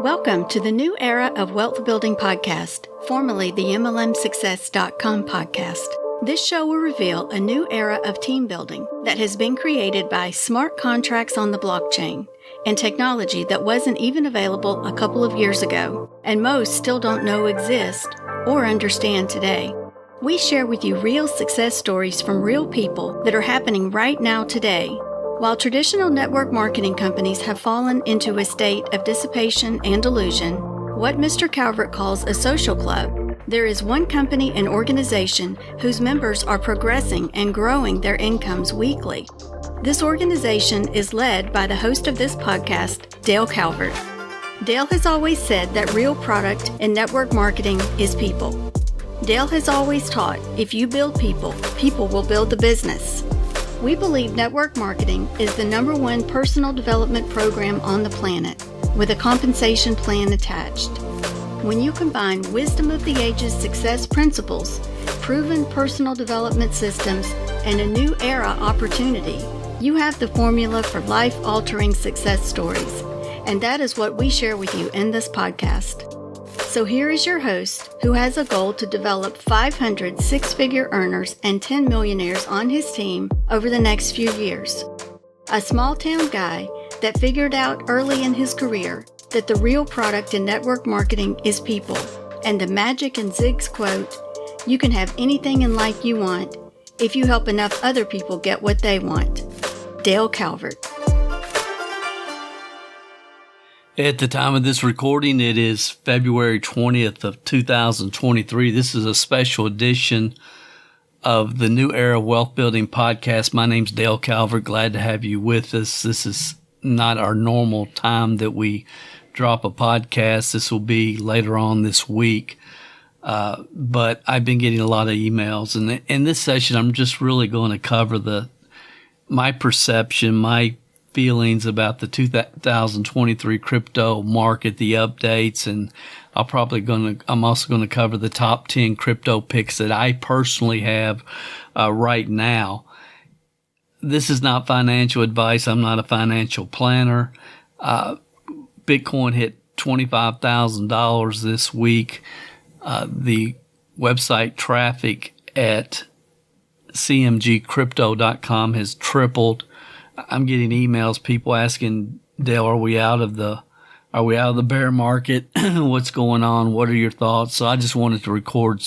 Welcome to the new era of Wealth Building Podcast, formerly the MLMSuccess.com podcast. This show will reveal a new era of team building that has been created by smart contracts on the blockchain and technology that wasn't even available a couple of years ago, and most still don't know exist or understand today. We share with you real success stories from real people that are happening right now today. While traditional network marketing companies have fallen into a state of dissipation and delusion, what Mr. Calvert calls a social club, there is one company and organization whose members are progressing and growing their incomes weekly. This organization is led by the host of this podcast, Dale Calvert. Dale has always said that real product in network marketing is people. Dale has always taught, if you build people, people will build the business. We believe network marketing is the #1 personal development program on the planet, with a compensation plan attached. When you combine wisdom of the ages success principles, proven personal development systems, and a new era opportunity, you have the formula for life-altering success stories. And that is what we share with you in this podcast. So here is your host, who has a goal to develop 500 six-figure earners and 10 millionaires on his team over the next few years. A small-town guy that figured out early in his career that the real product in network marketing is people. And the magic in Zig's quote, "You can have anything in life you want if you help enough other people get what they want." Dale Calvert. At the time of this recording, it is February 20th of 2023. This is a special edition of the New Era Wealth Building Podcast. My name's Dale Calvert. Glad to have you with us. This is not our normal time that we drop a podcast. This will be later on this week. But I've been getting a lot of emails. And in this session, I'm just really going to cover my perception, my feelings about the 2023 crypto market, the updates, and I'm also going to cover the top 10 crypto picks that I personally have right now. This is not financial advice. I'm not a financial planner. Bitcoin hit $25,000 this week. The website traffic at cmgcrypto.com has tripled. I'm getting emails, people asking, Dale, are we out of the bear market? What's going on? What are your thoughts? So I just wanted to record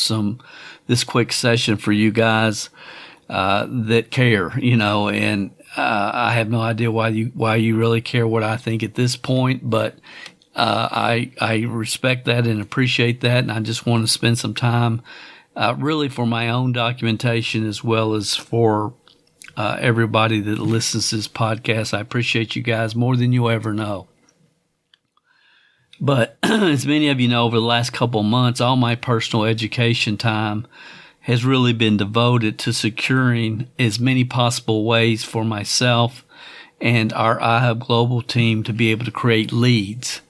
this quick session for you guys that care, and I have no idea why you really care what I think at this point, but I respect that and appreciate that, and I just want to spend some time really for my own documentation as well as for everybody that listens to this podcast. I appreciate you guys more than you ever know. But as many of you know, over the last couple of months, all my personal education time has really been devoted to securing as many possible ways for myself and our iHub Global team to be able to create leads.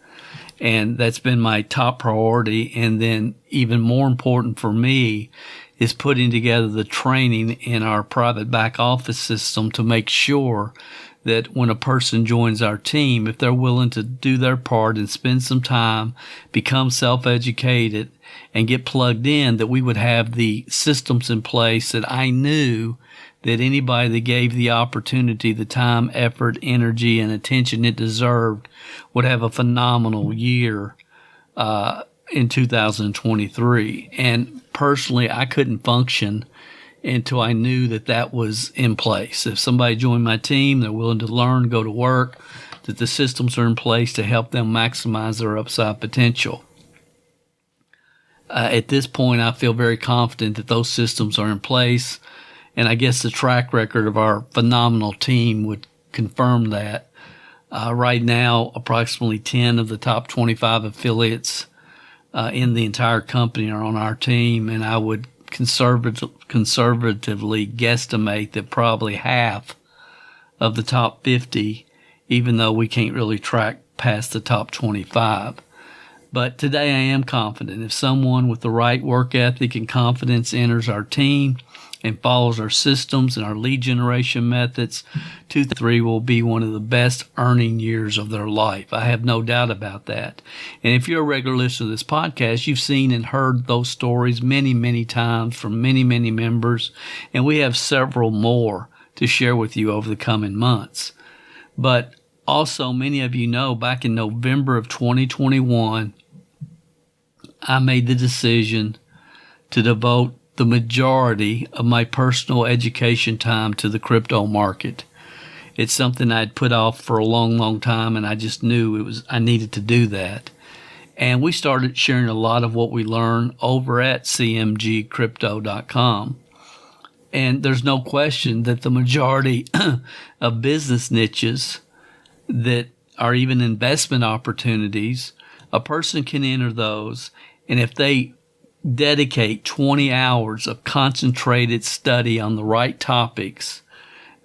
And that's been my top priority. And then even more important for me is putting together the training in our private back office system to make sure that when a person joins our team, if they're willing to do their part and spend some time, become self-educated, and get plugged in, that we would have the systems in place that I knew that anybody that gave the opportunity, the time, effort, energy, and attention it deserved would have a phenomenal year in 2023. And personally, I couldn't function until I knew that was in place. If somebody joined my team, they're willing to learn, go to work, that the systems are in place to help them maximize their upside potential. At this point, I feel very confident that those systems are in place, and I guess the track record of our phenomenal team would confirm that. Right now, approximately 10 of the top 25 affiliates in the entire company are on our team, and I would conservatively guesstimate that probably half of the top 50, even though we can't really track past the top 25. But today I am confident if someone with the right work ethic and confidence enters our team and follows our systems and our lead generation methods, 2 to 3 will be one of the best earning years of their life. I have no doubt about that. And if you're a regular listener to this podcast, you've seen and heard those stories many, many times from many, many members. And we have several more to share with you over the coming months. But also, many of you know back in November of 2021, I made the decision to devote the majority of my personal education time to the crypto market. It's something I'd put off for a long, long time, and I just knew I needed to do that. And we started sharing a lot of what we learned over at cmgcrypto.com. And there's no question that the majority of business niches that are even investment opportunities, a person can enter those, and if they dedicate 20 hours of concentrated study on the right topics,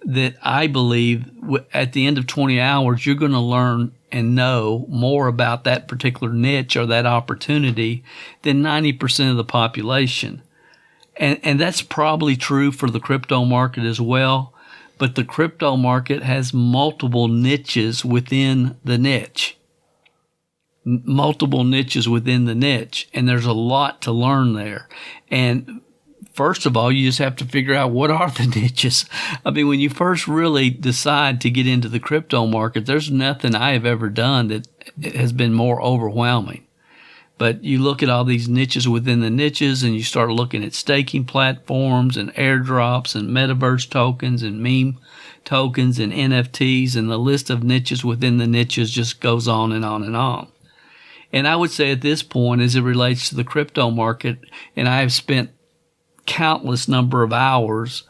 that I believe at the end of 20 hours, you're going to learn and know more about that particular niche or that opportunity than 90% of the population. And that's probably true for the crypto market as well. But the crypto market has multiple niches within the niche. Multiple niches within the niche. And there's a lot to learn there. And first of all, you just have to figure out what are the niches. I mean, when you first really decide to get into the crypto market, there's nothing I have ever done that has been more overwhelming. But you look at all these niches within the niches, and you start looking at staking platforms and airdrops and metaverse tokens and meme tokens and NFTs, and the list of niches within the niches just goes on and on and on. And I would say at this point, as it relates to the crypto market, and I have spent countless number of hours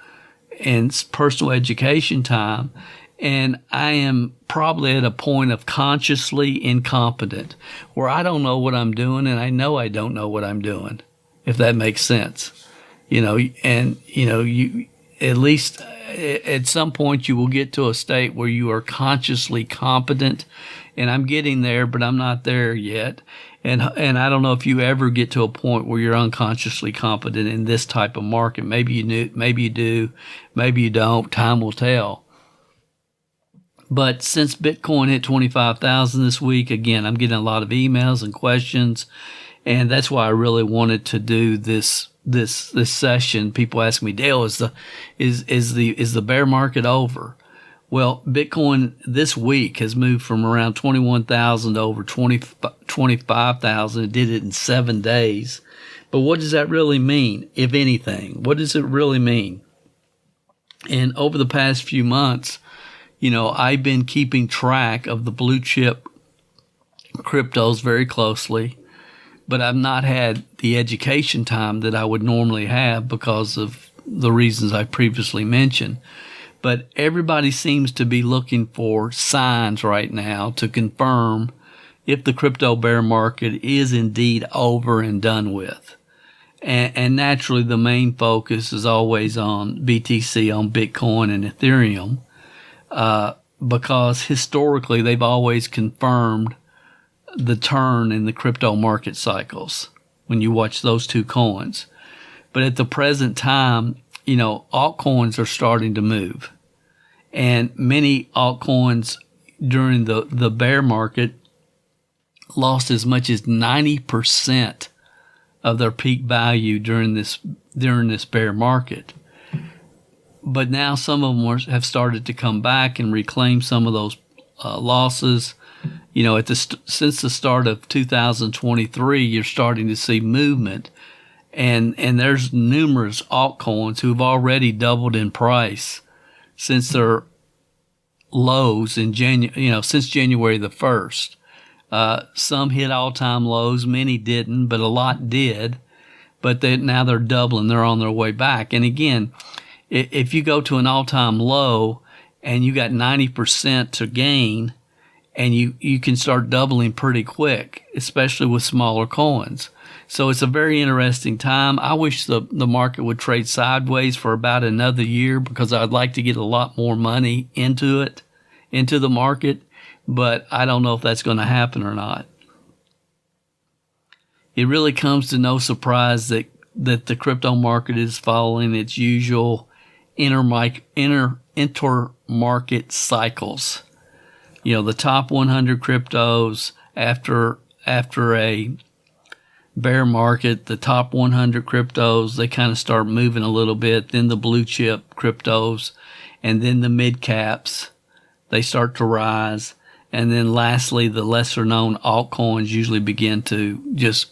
in personal education time, and I am probably at a point of consciously incompetent where I don't know what I'm doing, and I know I don't know what I'm doing, if that makes sense. You at least at some point you will get to a state where you are consciously competent, and I'm getting there, but I'm not there yet. And I don't know if you ever get to a point where you're unconsciously competent in this type of market. Maybe you do, maybe you don't. Time will tell. But since Bitcoin hit 25,000 this week, again, I'm getting a lot of emails and questions, and that's why I really wanted to do this session. People ask me, Dale, is the bear market over? Well, Bitcoin this week has moved from around 21,000 to over 25,000. It did it in 7 days. But what does that really mean, if anything? What does it really mean? And over the past few months, I've been keeping track of the blue chip cryptos very closely, but I've not had the education time that I would normally have because of the reasons I previously mentioned. But everybody seems to be looking for signs right now to confirm if the crypto bear market is indeed over and done with. And naturally, the main focus is always on BTC, on Bitcoin and Ethereum. Because historically they've always confirmed the turn in the crypto market cycles when you watch those two coins. But at the present time, altcoins are starting to move. And many altcoins during the bear market lost as much as 90% of their peak value during this bear market. But now some of them have started to come back and reclaim some of those losses. Since the start of 2023, you're starting to see movement, and there's numerous altcoins who've already doubled in price since their lows since January the 1st. Some hit all-time lows, many didn't, but a lot did. But now they're doubling; they're on their way back. And again, if you go to an all-time low and you got 90% to gain, and you can start doubling pretty quick, especially with smaller coins. So it's a very interesting time. I wish the market would trade sideways for about another year because I'd like to get a lot more money into the market, but I don't know if that's going to happen or not. it really comes to no surprise that the crypto market is following its usual intermarket cycles. The top 100 cryptos after a bear market, the top 100 cryptos, they kind of start moving a little bit. Then the blue chip cryptos, and then the mid caps, they start to rise. And then lastly, the lesser known altcoins usually begin to just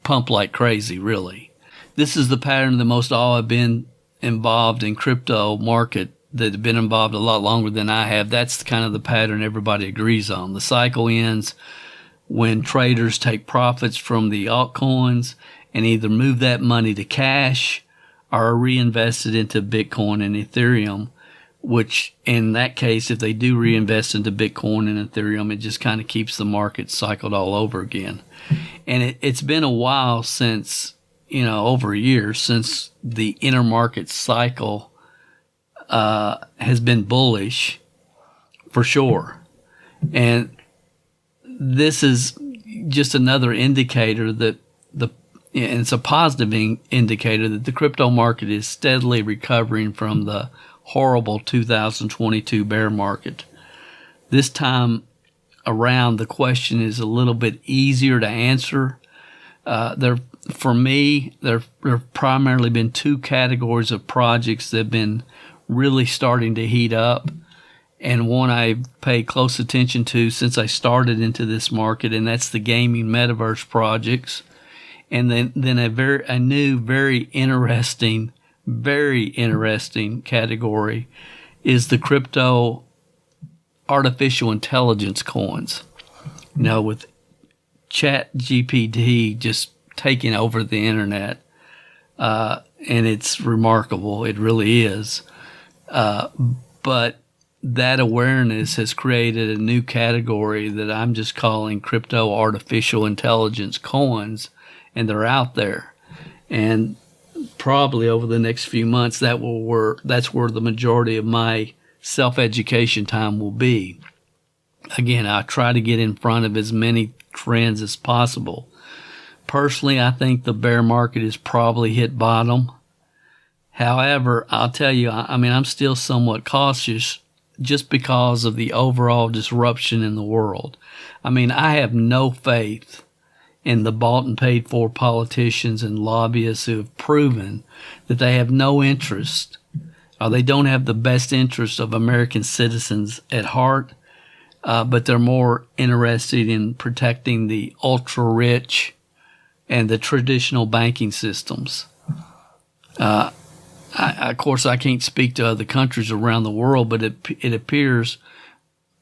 pump like crazy, really. This is the pattern that most all have been involved in crypto market that have been involved a lot longer than I have. That's kind of the pattern everybody agrees on. The cycle ends when traders take profits from the altcoins and either move that money to cash or reinvest it into Bitcoin and Ethereum, which in that case, if they do reinvest into Bitcoin and Ethereum, it just kind of keeps the market cycled all over again. And it's been a while since, over a year since the intermarket cycle has been bullish for sure. And this is just another indicator that and it's a positive indicator that the crypto market is steadily recovering from the horrible 2022 bear market. This time around, the question is a little bit easier to answer. For me, there have primarily been two categories of projects that have been really starting to heat up, and one I pay close attention to since I started into this market, and that's the gaming metaverse projects. And then a new, very interesting category is the crypto artificial intelligence coins. With ChatGPT just taking over the internet, and it's remarkable. It really is. But that awareness has created a new category that I'm just calling crypto artificial intelligence coins, and they're out there. And probably over the next few months, that's where the majority of my self-education time will be. Again, I try to get in front of as many trends as possible. Personally, I think the bear market has probably hit bottom. However, I'll tell you, I'm still somewhat cautious just because of the overall disruption in the world. I have no faith in the bought and paid for politicians and lobbyists who have proven that they have no interest, or they don't have the best interest of American citizens at heart, but they're more interested in protecting the ultra-rich and the traditional banking systems. Of course, I can't speak to other countries around the world, but it appears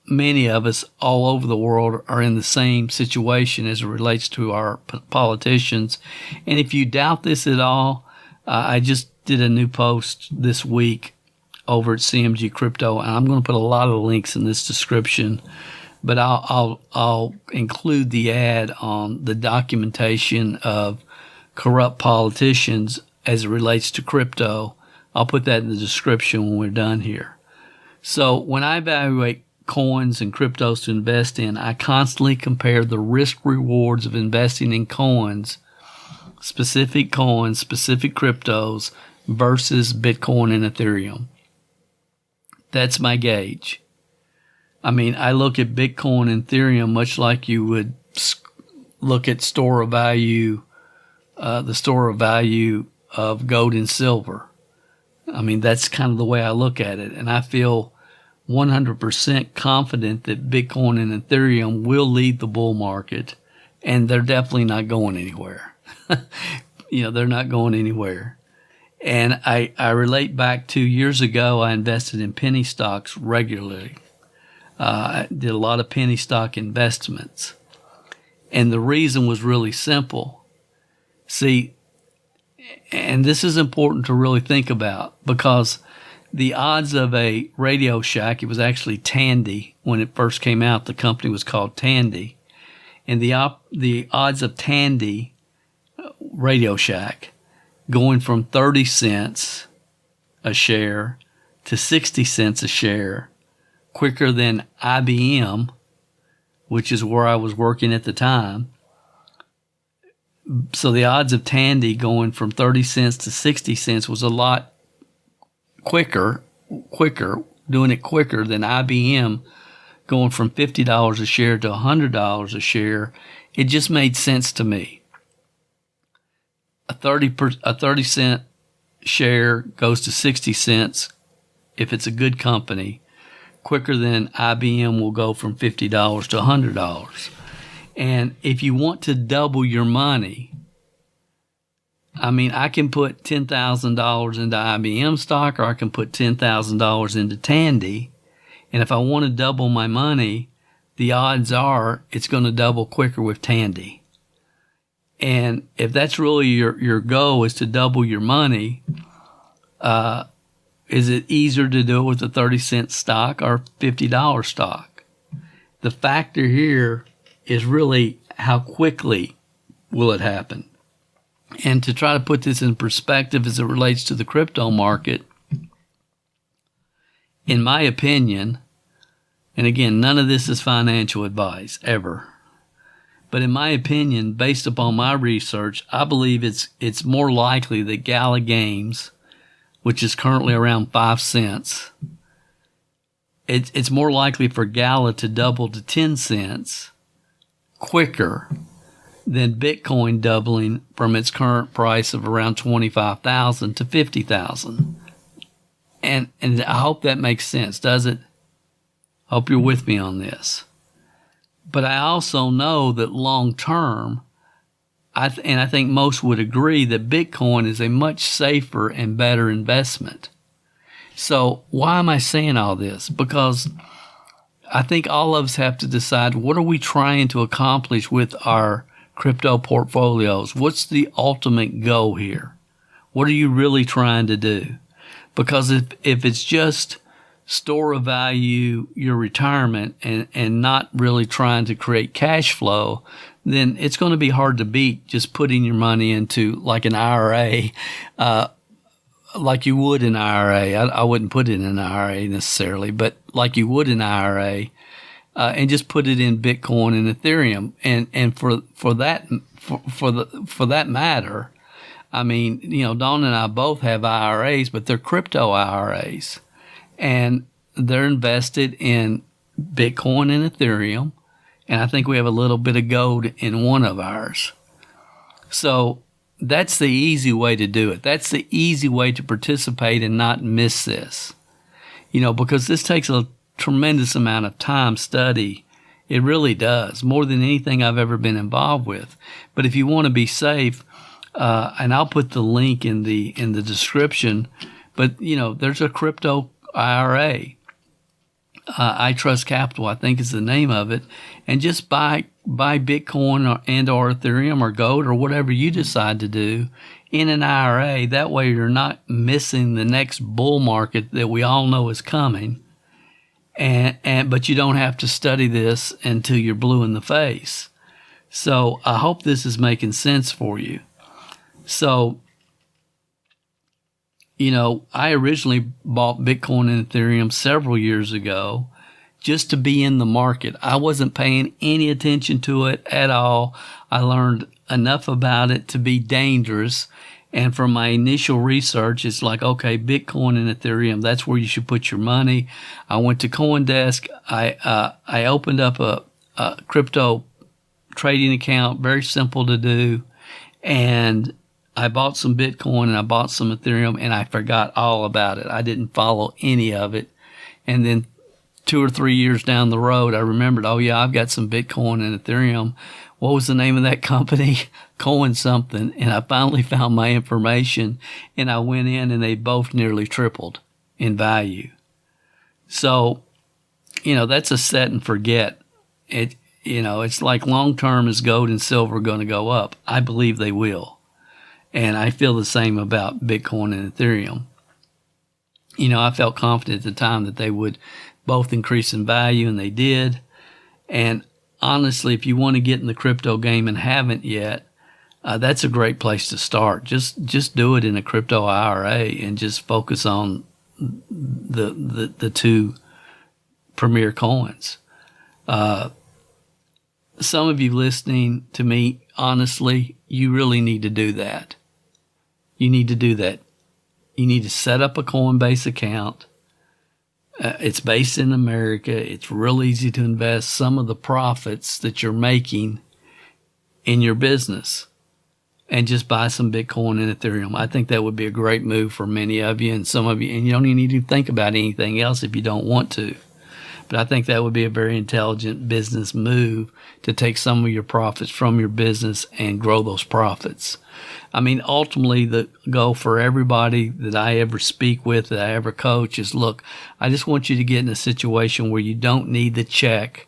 many of us all over the world are in the same situation as it relates to our politicians. And if you doubt this at all, I just did a new post this week over at CMG Crypto, and I'm going to put a lot of links in this description, but I'll include the ad on the documentation of corrupt politicians as it relates to crypto. I'll put that in the description when we're done here. So when I evaluate coins and cryptos to invest in, I constantly compare the risk rewards of investing in coins, specific cryptos versus Bitcoin and Ethereum. That's my gauge. I look at Bitcoin and Ethereum much like you would look at the store of value of gold and silver. That's kind of the way I look at it. And I feel 100% confident that Bitcoin and Ethereum will lead the bull market, and they're definitely not going anywhere. They're not going anywhere. And I relate back 2 years ago, I invested in penny stocks regularly. I did a lot of penny stock investments. And the reason was really simple. See, and this is important to really think about, because the odds of a Radio Shack, it was actually Tandy when it first came out. The company was called Tandy. And the odds of Tandy, Radio Shack, going from 30 cents a share to 60 cents a share quicker than IBM, which is where I was working at the time, so the odds of Tandy going from 30 cents to 60 cents was a lot quicker, doing it quicker than IBM going from $50 a share to $100 a share. It just made sense to me. A 30 cent share goes to 60 cents if it's a good company, quicker than IBM will go from $50 to $100. And if you want to double your money, I mean, I can put $10,000 into IBM stock, or I can put $10,000 into Tandy. And if I want to double my money, the odds are it's going to double quicker with Tandy. And if that's really your goal, is to double your money, is it easier to do it with a 30-cent stock or $50 stock? The factor here is really how quickly will it happen. And to try to put this in perspective as it relates to the crypto market, in my opinion, and again, none of this is financial advice, ever. But in my opinion, based upon my research, I believe it's more likely that Gala Games, which is currently around 5 cents, it's more likely for Gala to double to 10 cents quicker than Bitcoin doubling from its current price of around 25,000 to 50,000. And I hope that makes sense, does it? Hope you're with me on this. But I also know that long term, I think most would agree that Bitcoin is a much safer and better investment. So why am I saying all this? Because I think all of us have to decide, what are we trying to accomplish with our crypto portfolios? What's the ultimate goal here? What are you really trying to do? Because if it's just store a value your retirement and not really trying to create cash flow, then it's going to be hard to beat just putting your money into like an IRA, like you would an IRA. I wouldn't put it in an IRA necessarily, but like you would an IRA, and just put it in Bitcoin and Ethereum. And for that matter, I mean, you know, Dawn and I both have IRAs, but they're crypto IRAs, and they're invested in Bitcoin and Ethereum. And I think we have a little bit of gold in one of ours. So that's the easy way to do it. That's the easy way to participate and not miss this. You know, because this takes a tremendous amount of time, study. It really does, more than anything I've ever been involved with. But if you want to be safe, and I'll put the link in the description, but you know, there's a crypto IRA. I Trust Capital, I think is the name of it, and just buy Bitcoin or Ethereum or gold or whatever you decide to do in an IRA. That way you're not missing the next bull market that we all know is coming, but you don't have to study this until you're blue in the face. So I hope this is making sense for you. So, you know, I originally bought Bitcoin and Ethereum several years ago just to be in the market. I wasn't paying any attention to it at all. I learned enough about it to be dangerous. And from my initial research, it's like, okay, Bitcoin and Ethereum, that's where you should put your money. I went to CoinDesk. I opened up a crypto trading account, very simple to do. And I bought some Bitcoin and I bought some Ethereum, and I forgot all about it. I didn't follow any of it. And then 2 or 3 years down the road, I remembered, oh yeah, I've got some Bitcoin and Ethereum. What was the name of that company? Coin something. And I finally found my information, and I went in, and they both nearly tripled in value. So, you know, that's a set and forget. You know, it's like long term, is gold and silver going to go up? I believe they will. And I feel the same about Bitcoin and Ethereum. You know, I felt confident at the time that they would both increase in value, and they did. And honestly, if you want to get in the crypto game and haven't yet, that's a great place to start. Just do it in a crypto IRA and just focus on the two premier coins. Some of you listening to me honestly, you really need to do that. You need to do that. You need to set up a Coinbase account. It's based in America. It's real easy to invest some of the profits that you're making in your business and just buy some Bitcoin and Ethereum. I think that would be a great move for many of you and some of you. And you don't even need to think about anything else if you don't want to. But I think that would be a very intelligent business move to take some of your profits from your business and grow those profits. I mean, ultimately, the goal for everybody that I ever speak with, that I ever coach, is look, I just want you to get in a situation where you don't need the check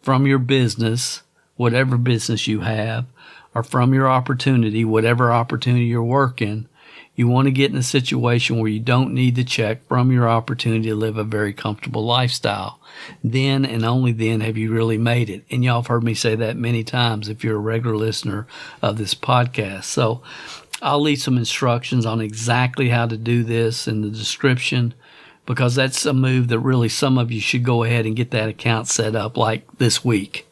from your business, whatever business you have, or from your opportunity, whatever opportunity you're working. You want to get in a situation where you don't need the check from your opportunity to live a very comfortable lifestyle. Then and only then have you really made it. And y'all have heard me say that many times if you're a regular listener of this podcast. So I'll leave some instructions on exactly how to do this in the description, because that's a move that really some of you should go ahead and get that account set up like this week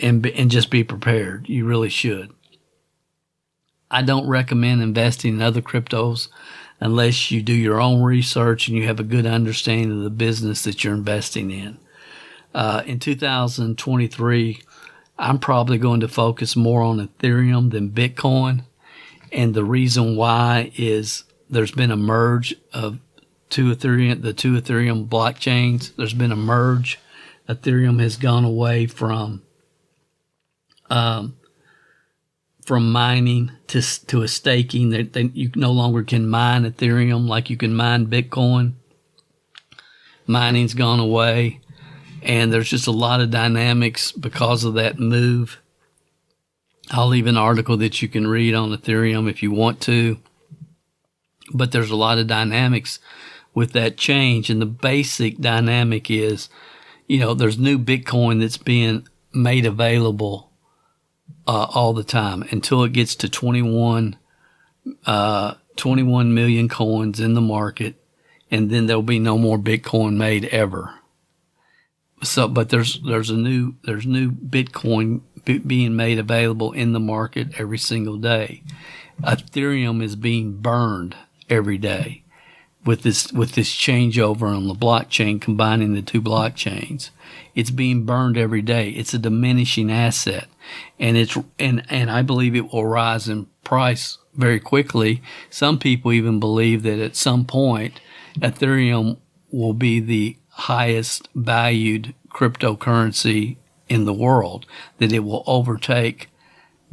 and just be prepared. You really should. I don't recommend investing in other cryptos unless you do your own research and you have a good understanding of the business that you're investing in. In 2023, I'm probably going to focus more on Ethereum than Bitcoin. And the reason why is there's been a merge of the two Ethereum blockchains. There's been a merge. Ethereum has gone away from mining to a staking. That you no longer can mine Ethereum like you can mine Bitcoin. Mining's gone away, and there's just a lot of dynamics because of that move. I'll leave an article that you can read on Ethereum if you want to, but there's a lot of dynamics with that change, and the basic dynamic is, there's new Bitcoin that's being made available all the time until it gets to 21 million coins in the market, and then there'll be no more Bitcoin made ever. So, but there's new Bitcoin being made available in the market every single day. Ethereum is being burned every day with this changeover on the blockchain, combining the two blockchains. It's being burned every day. It's a diminishing asset, and I believe it will rise in price very quickly. Some people even believe that at some point Ethereum will be the highest valued cryptocurrency in the world, that it will overtake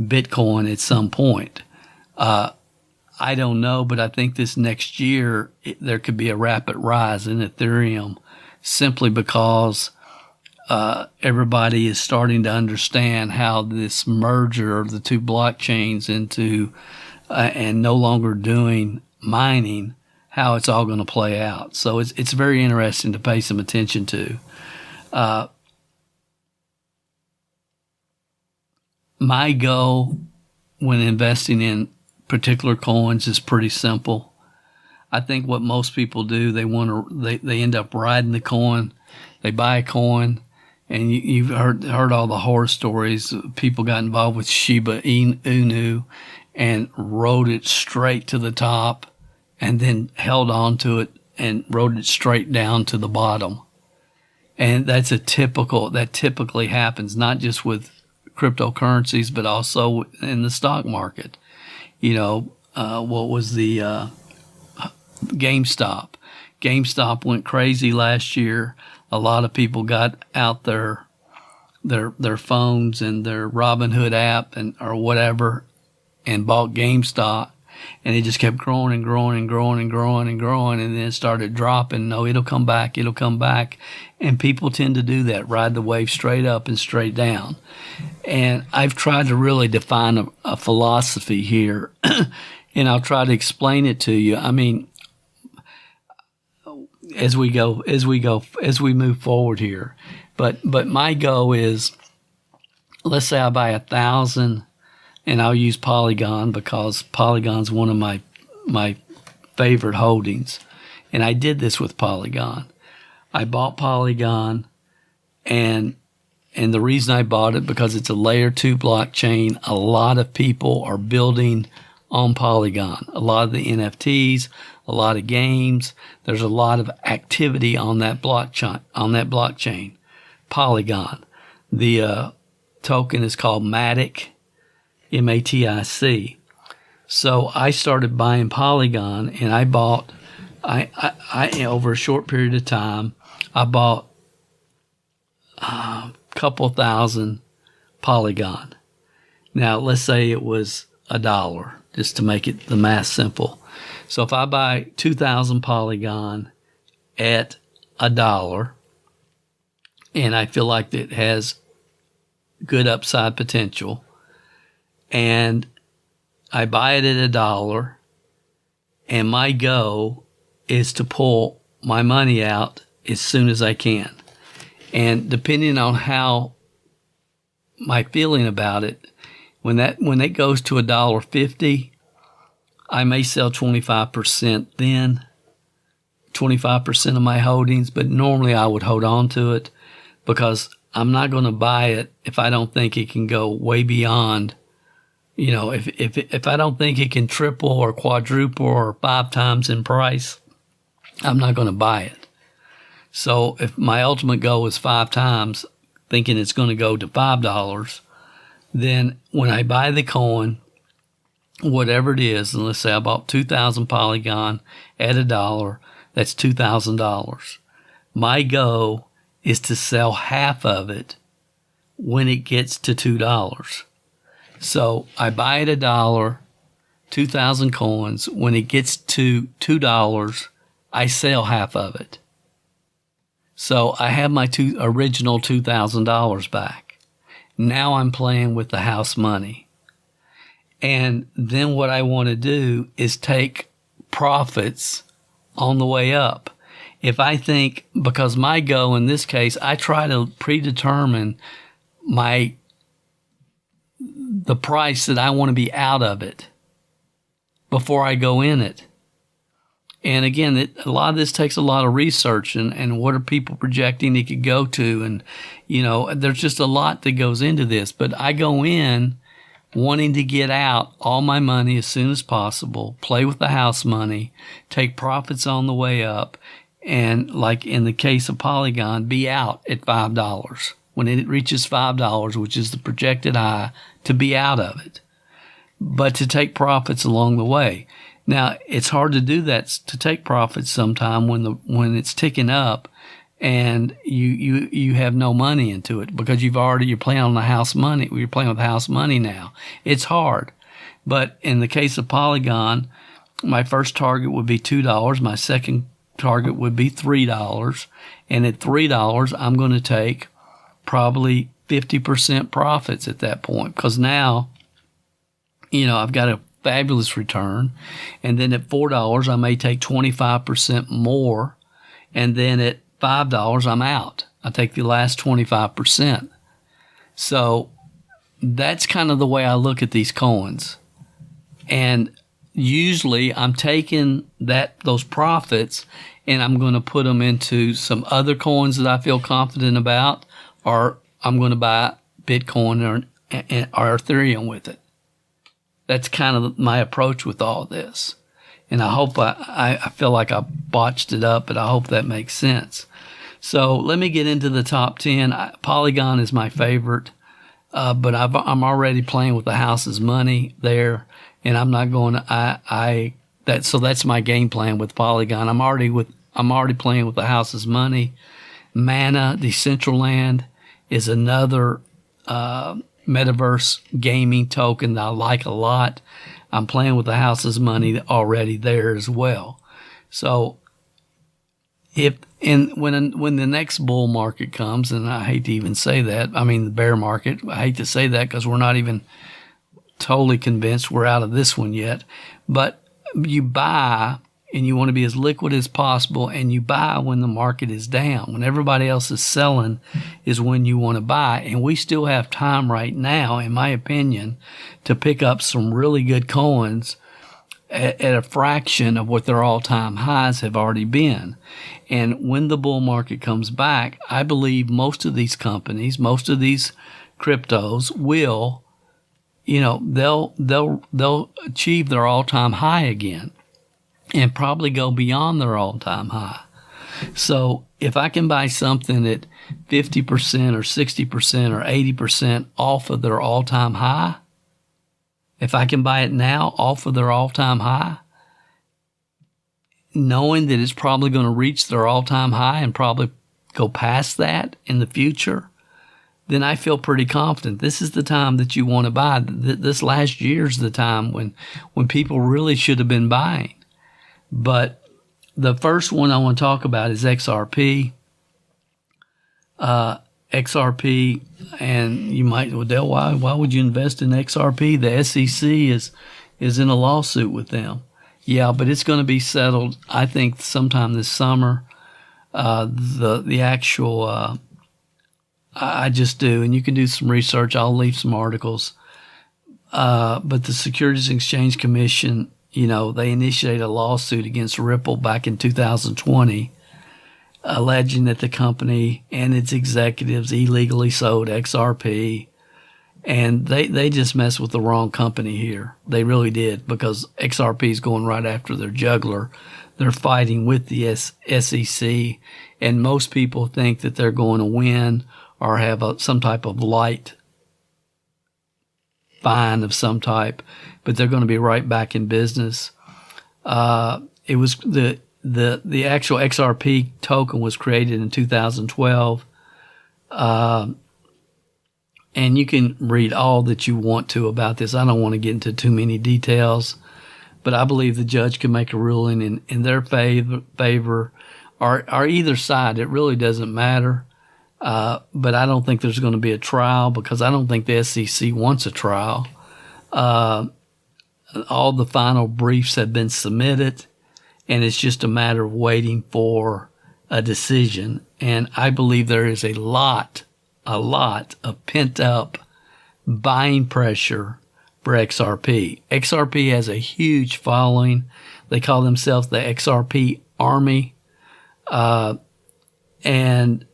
Bitcoin at some point. I don't know, but I think this next year there could be a rapid rise in Ethereum simply because everybody is starting to understand how this merger of the two blockchains into and no longer doing mining, how it's all going to play out. So it's very interesting to pay some attention to. My goal when investing in particular coins is pretty simple. I think what most people do, they end up riding the coin. They buy a coin, and you've heard all the horror stories. People got involved with Shiba Inu and rode it straight to the top, and then held on to it and rode it straight down to the bottom. And that typically happens not just with cryptocurrencies, but also in the stock market. What was the GameStop? GameStop went crazy last year. A lot of people got out their phones and their Robinhood app or whatever and bought GameStop, and it just kept growing and growing and growing and growing and growing, and then it started dropping. No, it'll come back. And people tend to do that, ride the wave straight up and straight down. And I've tried to really define a philosophy here, and I'll try to explain it to you. I mean, as we move forward here. But my goal is, let's say I buy 1,000, and I'll use Polygon because Polygon's one of my favorite holdings. And I did this with Polygon. I bought Polygon, and And the reason I bought it, because it's a layer 2 blockchain. A lot of people are building on Polygon. A lot of the NFTs, a lot of games. There's a lot of activity on that blockchain. Polygon. The token is called Matic, MATIC. So I started buying Polygon, and I bought, I over a short period of time, I bought a couple thousand Polygon. Now, let's say it was $1, just to make it the math simple. So if I buy 2,000 Polygon at $1, and I feel like it has good upside potential, and I buy it at $1, and my goal is to pull my money out as soon as I can. And depending on how my feeling about it, when it goes to $1.50, I may sell 25% then, 25% of my holdings, but normally I would hold on to it, because I'm not going to buy it if I don't think it can go way beyond. If I don't think it can triple or quadruple or 5 times in price, I'm not going to buy it. So if my ultimate goal is 5 times, thinking it's going to go to $5, then when I buy the coin, whatever it is, and let's say I bought 2,000 Polygon at $1, that's $2,000. My goal is to sell half of it when it gets to $2. So I buy at $1, 2,000 coins. When it gets to $2, I sell half of it. So I have my original $2,000 back. Now I'm playing with the house money. And then what I want to do is take profits on the way up. If I think, because my goal in this case, I try to predetermine the price that I want to be out of it before I go in it. And again, a lot of this takes a lot of research, and what are people projecting it could go to, and there's just a lot that goes into this. But I go in wanting to get out all my money as soon as possible, play with the house money, take profits on the way up, and like in the case of Polygon, be out at $5. When it reaches $5, which is the projected high, to be out of it, but to take profits along the way. Now, it's hard to do that, to take profits sometime when it's ticking up and you have no money into it, because you're playing on the house money. You're playing with house money now. It's hard. But in the case of Polygon, my first target would be $2. My second target would be $3. And at $3, I'm going to take probably 50% profits at that point, because now, I've got a fabulous return. And then at $4, I may take 25% more. And then at $5, I'm out. I take the last 25%. So that's kind of the way I look at these coins. And usually I'm taking those profits and I'm going to put them into some other coins that I feel confident about, or I'm going to buy Bitcoin or Ethereum with it. That's kind of my approach with all this. And I hope I feel like I botched it up, but I hope that makes sense. So let me get into the top 10. Polygon is my favorite, but I'm already playing with the house's money there, and I'm not going to. So that's my game plan with Polygon. I'm already playing with the house's money. Mana, Decentraland, is another metaverse gaming token that I like a lot. I'm playing with the house's money already there as well. So when the next bull market comes, and I hate to even say that, I mean the bear market, I hate to say that because we're not even totally convinced we're out of this one yet, but you buy and you want to be as liquid as possible, and you buy when the market is down. When everybody else is selling is when you want to buy. And we still have time right now, in my opinion, to pick up some really good coins at a fraction of what their all-time highs have already been. And when the bull market comes back, I believe most of these companies, most of these cryptos will, they'll achieve their all-time high again and probably go beyond their all-time high. So if I can buy something at 50% or 60% or 80% off of their all-time high, if I can buy it now off of their all-time high, knowing that it's probably going to reach their all-time high and probably go past that in the future, then I feel pretty confident. This is the time that you want to buy. This last year's the time when people really should have been buying. But the first one I want to talk about is XRP. XRP, and you might, well, Dale, why would you invest in XRP? The SEC is in a lawsuit with them. Yeah, but it's going to be settled, I think, sometime this summer. The actual, I just do, and you can do some research. I'll leave some articles. But the Securities and Exchange Commission, they initiated a lawsuit against Ripple back in 2020, alleging that the company and its executives illegally sold XRP. And they just messed with the wrong company here. They really did, because XRP is going right after their jugular. They're fighting with the SEC, and most people think that they're going to win or have some type of light fine of some type, but they're going to be right back in business. It was the actual XRP token was created in 2012. And you can read all that you want to about this. I don't want to get into too many details, but I believe the judge can make a ruling in their favor or either side. It really doesn't matter. But I don't think there's going to be a trial, because I don't think the SEC wants a trial. All the final briefs have been submitted, and it's just a matter of waiting for a decision. And I believe there is a lot of pent-up buying pressure for XRP. XRP has a huge following. They call themselves the XRP Army. And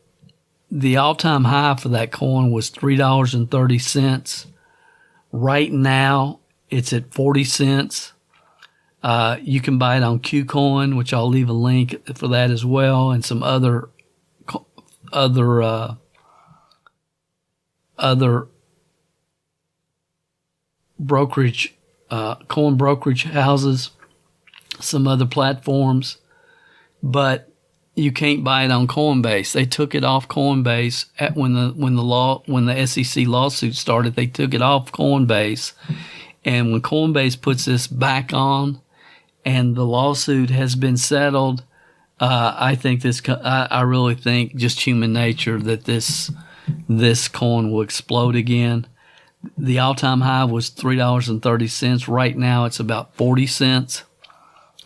the all-time high for that coin was $3.30. Right now, it's at 40 cents. You can buy it on KuCoin, which I'll leave a link for that as well, and some other brokerage, coin brokerage houses, some other platforms, but you can't buy it on Coinbase. They took it off Coinbase when the SEC lawsuit started. They took it off Coinbase, and when Coinbase puts this back on, and the lawsuit has been settled, I really think, just human nature, that this coin will explode again. The all-time high was $3.30. Right now, it's about 40 cents.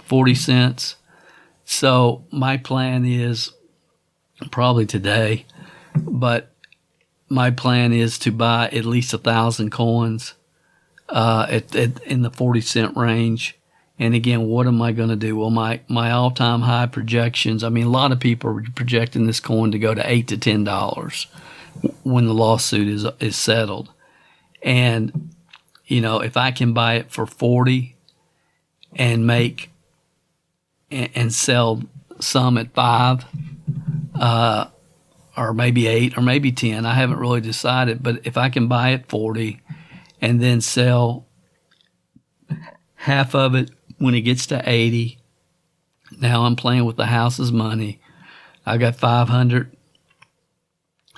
40 cents. So my plan is, probably today, but my plan is to buy at least 1,000 coins in the 40 cent range. And again, what am I going to do? Well, my all-time high projections, a lot of people are projecting this coin to go to $8 to $10 when the lawsuit is settled. And, if I can buy it for 40 and make and sell some at 5, or maybe 8, or maybe 10, I haven't really decided, but if I can buy it 40 and then sell half of it when it gets to 80, now I'm playing with the house's money. I got 500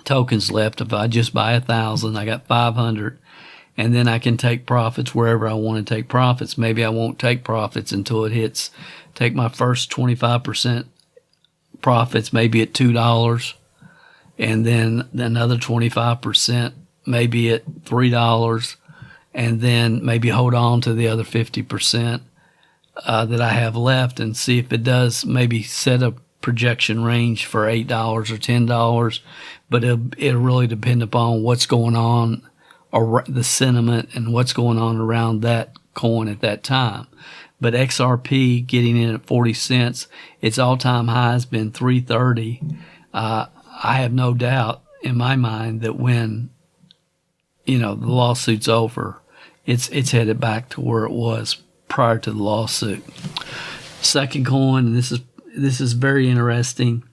tokens left. If I just buy 1,000, I got 500, and then I can take profits wherever I want to take profits. Maybe I won't take profits until it hits, take my first 25% profits, maybe at $2, and then another 25%, maybe at $3, and then maybe hold on to the other 50% that I have left, and see if it does, maybe set a projection range for $8 or $10, but it'll really depend upon what's going on, or the sentiment and what's going on around that coin at that time. But XRP getting in at 40 cents, its all-time high has been 330. I have no doubt in my mind that when, the lawsuit's over, it's headed back to where it was prior to the lawsuit. Second coin, and this is very interesting.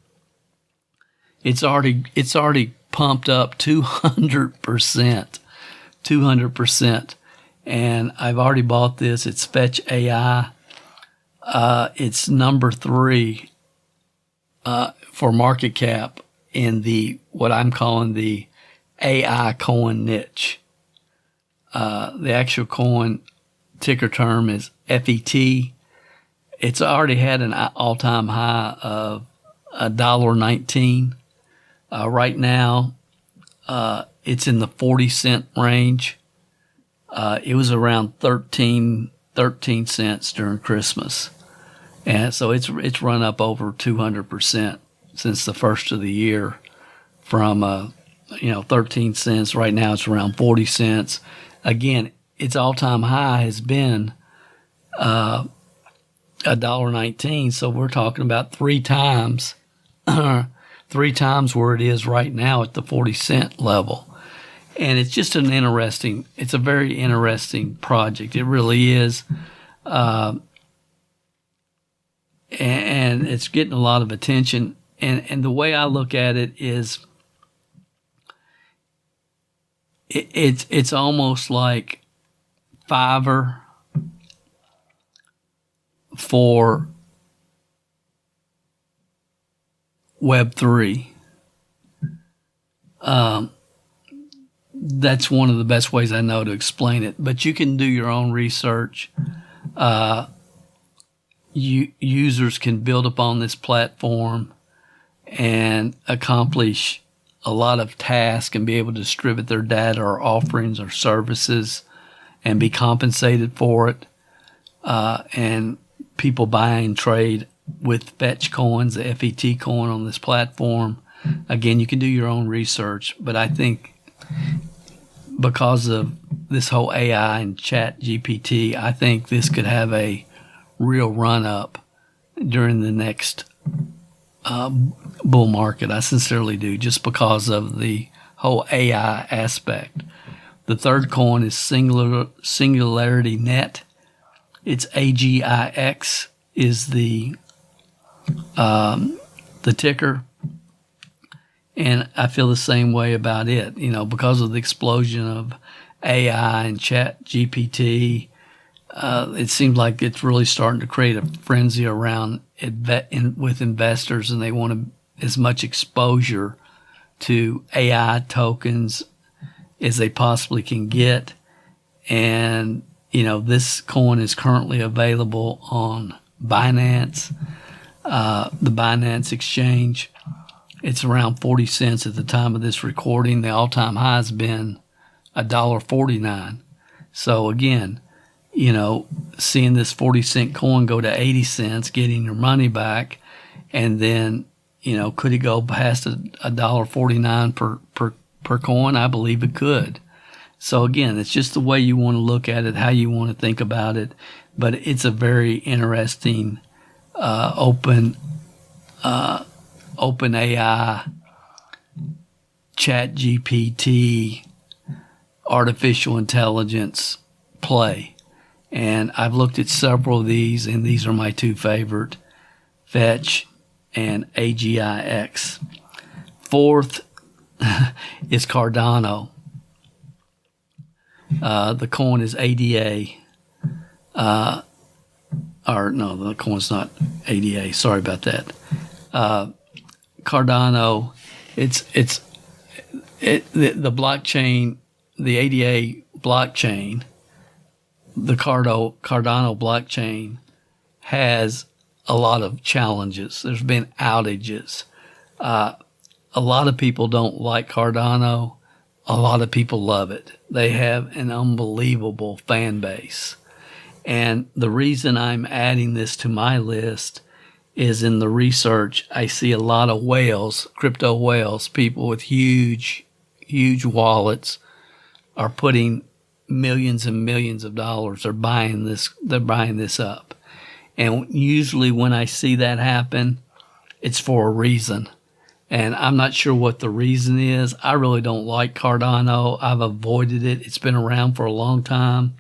It's already pumped up 200%. 200%. And I've already bought this. It's Fetch AI. It's number 3 for market cap in what I'm calling the AI coin niche. The actual coin ticker term is FET. It's already had an all-time high of $1.19. Right now, it's in the 40-cent range. It was around 13 cents during Christmas. And so it's run up over 200% since the first of the year from, 13 cents. Right now it's around 40 cents. Again, its all-time high has been $1.19. So we're talking about 3 times where it is right now at the 40-cent level. And it's just it's a very interesting project. It really is. And it's getting a lot of attention. And the way I look at it is it's almost like Fiverr for Web3. That's one of the best ways I know to explain it. But you can do your own research. Users can build upon this platform and accomplish a lot of tasks and be able to distribute their data or offerings or services and be compensated for it. And people buy and trade with Fetch coins, the FET coin on this platform. Again, you can do your own research, but I think because of this whole AI and Chat GPT, I think this could have a real run up during the next bull market. I sincerely do, just because of the whole AI aspect. The third coin is Singularity Net. It's AGIX is the ticker. And I feel the same way about it, because of the explosion of AI and Chat GPT. It seems like it's really starting to create a frenzy around with investors, and they want as much exposure to AI tokens as they possibly can get. And, this coin is currently available on Binance, the Binance exchange. It's around 40 cents at the time of this recording. The all-time high has been $1.49. So again, seeing this 40-cent coin go to 80 cents, getting your money back, and then, could it go past $1.49 per coin? I believe it could. So again, it's just the way you want to look at it, how you want to think about it. But it's a very interesting, open AI, Chat GPT, artificial intelligence play. And I've looked at several of these, and these are my 2 favorite, Fetch and AGIX. Fourth is Cardano. The coin is ADA. The coin's not ADA. Sorry about that. Cardano, the blockchain, the ADA blockchain, the Cardano blockchain has a lot of challenges. There's been outages. A lot of people don't like Cardano. A lot of people love it. They have an unbelievable fan base. And the reason I'm adding this to my list is in the research, I see a lot of whales, crypto whales, people with huge wallets are putting millions and millions of dollars are buying this. They're buying this up. And usually when I see that happen, it's for a reason. And I'm not sure what the reason is. I really don't like Cardano. I've avoided it. It's been around for a long time.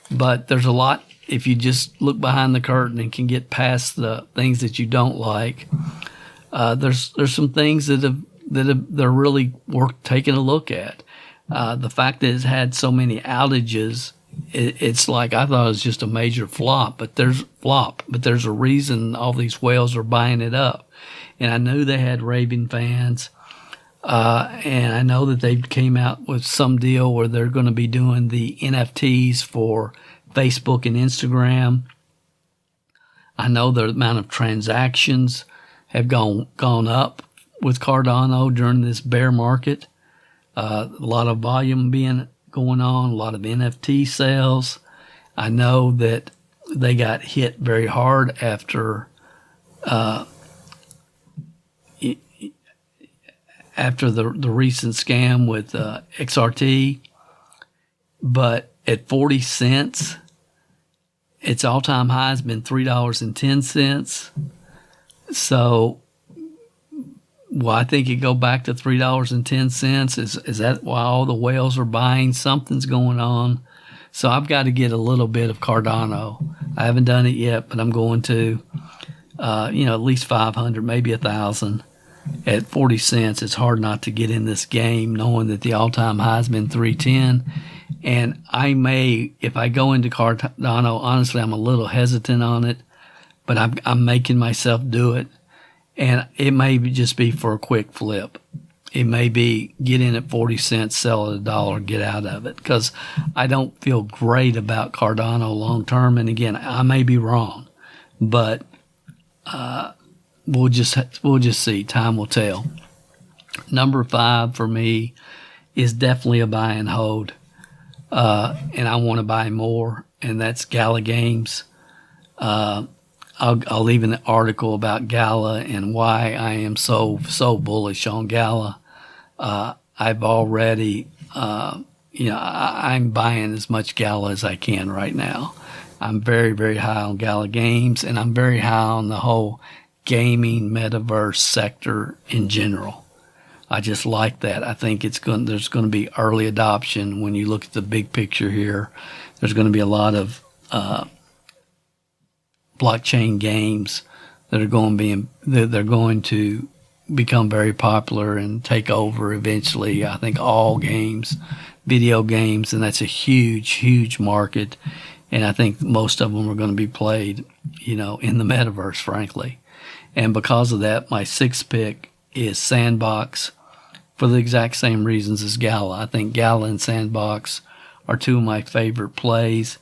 But there's a lot, if you just look behind the curtain and can get past the things that you don't like, there's some things they're really worth taking a look at. The fact that it's had so many outages, it's like I thought it was just a major flop, but there's a reason all these whales are buying it up. And I knew they had raving fans, and I know that they came out with some deal where they're going to be doing the NFTs for Facebook and Instagram. I know the amount of transactions have gone up with Cardano during this bear market. A lot of volume going on, a lot of NFT sales. I know that they got hit very hard after the recent scam with XRT, but at 40 cents, its all-time high has been $3.10. So, well, I think it go back to $3.10. Is that why all the whales are buying? Something's going on. So I've got to get a little bit of Cardano. I haven't done it yet, but I'm going to, at least 500, maybe 1,000. At 40 cents, it's hard not to get in this game, knowing that the all-time high has been 310. And I may, if I go into Cardano, honestly, I'm a little hesitant on it, but I'm making myself do it. And it may just be for a quick flip. It may be get in at 40 cents, sell at $1, get out of it. Because I don't feel great about Cardano long term. And again, I may be wrong, but we'll just see. Time will tell. Number 5 for me is definitely a buy and hold, and I want to buy more. And that's Gala Games. I'll leave an article about Gala and why I am so bullish on Gala. I've already, I'm buying as much Gala as I can right now. I'm very, very high on Gala Games, and I'm very high on the whole gaming metaverse sector in general. I just like that. I think there's going to be early adoption. When you look at the big picture here, there's going to be a lot of blockchain games that are going to become very popular and take over eventually. I think all games, video games, and that's a huge, huge market. And I think most of them are going to be played, in the metaverse, frankly. And because of that, my 6th pick is Sandbox for the exact same reasons as Gala. I think Gala and Sandbox are two of my favorite plays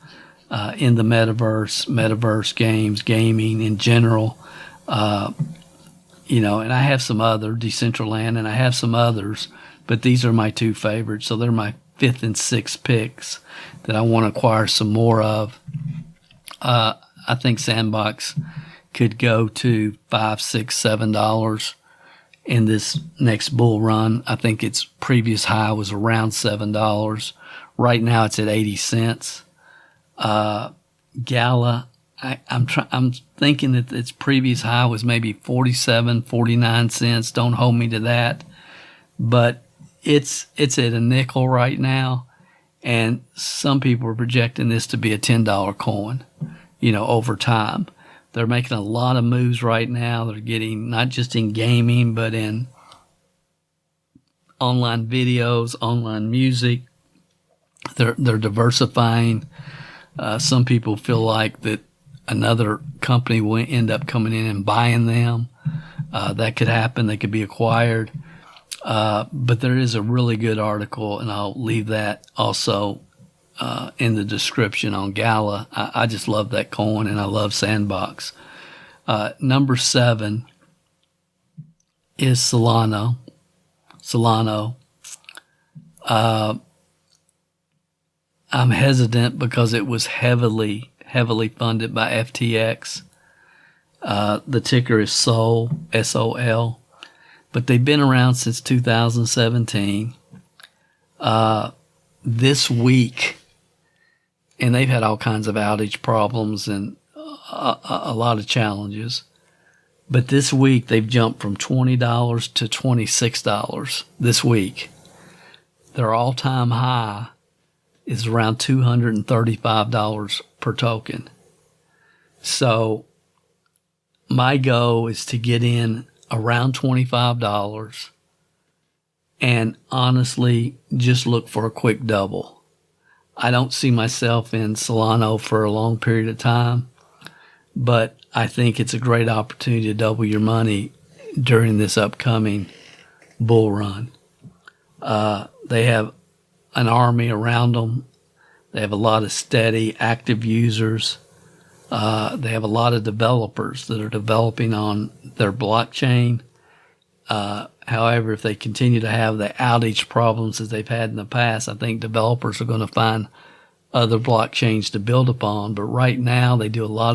in the metaverse games, gaming in general. And I have some other, Decentraland, and I have some others, but these are my 2 favorites. So they're my 5th and 6th picks that I want to acquire some more of. I think Sandbox could go to $5, $6, $7 in this next bull run. I think its previous high was around $7. Right now it's at 80 cents. Gala, I'm thinking that its previous high was maybe 47, 49 cents. Don't hold me to that, but it's at a nickel right now, and some people are projecting this to be a $10 coin, over time. They're making a lot of moves right now. They're getting not just in gaming, but in online videos, online music. They're diversifying. Some people feel like that another company will end up coming in and buying them. That could happen. They could be acquired. But there is a really good article, and I'll leave that also in the description on Gala. I just love that coin, and I love Sandbox. Number 7 is Solana. I'm hesitant because it was heavily funded by FTX. The ticker is SOL, S-O-L, but they've been around since 2017. This week, and they've had all kinds of outage problems and a lot of challenges. But this week they've jumped from $20 to $26 this week. Their all-time high is around $235 per token. So my goal is to get in around $25 and honestly just look for a quick double. I don't see myself in Solana for a long period of time, but I think it's a great opportunity to double your money during this upcoming bull run. They have an army around them. They have a lot of steady, active users. They have a lot of developers that are developing on their blockchain. However, if they continue to have the outage problems that they've had in the past, I think developers are going to find other blockchains to build upon. But right now, they do a lot.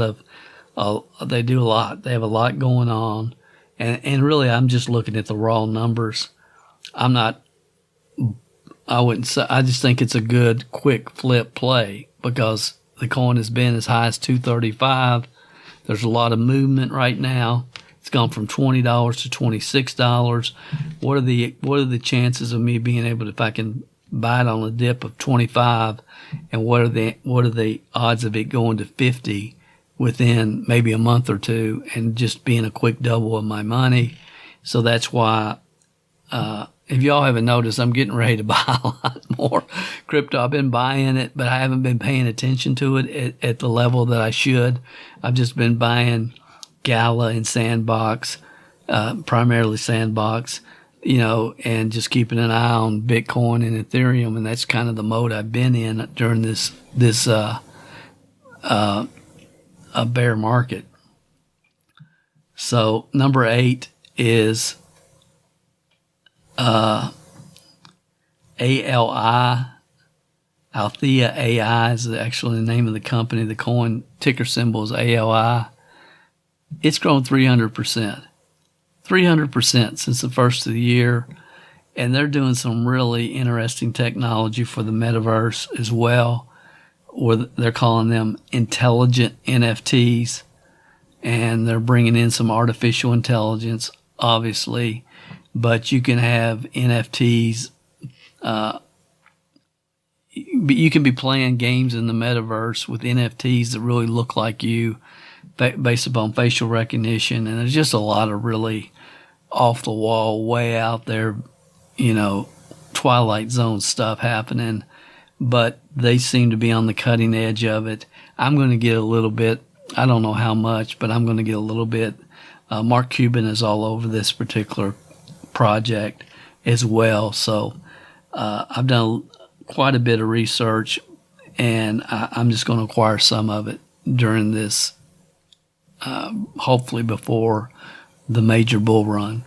They have a lot going on, and really, I'm just looking at the raw numbers. I wouldn't say. I just think it's a good quick flip play because the coin has been as high as $235. There's a lot of movement right now. It's gone from $20 to $26. What are the chances of me being able to, if I can buy it on a dip of 25, and what are the odds of it going to 50 within maybe a month or two and just being a quick double of my money? So that's why, if y'all haven't noticed, I'm getting ready to buy a lot more crypto. I've been buying it, but I haven't been paying attention to it at the level that I should. I've just been buying Gala and Sandbox, primarily Sandbox, and just keeping an eye on Bitcoin and Ethereum. And that's kind of the mode I've been in during this bear market. So number 8 is ALI. Althea AI is actually the name of the company. The coin ticker symbol is ALI. It's grown 300%. 300% since the first of the year. And they're doing some really interesting technology for the metaverse as well, or they're calling them intelligent NFTs. And they're bringing in some artificial intelligence, obviously. But you can have NFTs. But you can be playing games in the metaverse with NFTs that really look like you, based upon facial recognition. And there's just a lot of really off the wall, way out there, Twilight Zone stuff happening. But they seem to be on the cutting edge of it. I'm going to get a little bit. I don't know how much, but I'm going to get a little bit. Mark Cuban is all over this particular project as well. So I've done quite a bit of research, and I'm just going to acquire some of it during this, hopefully before the major bull run.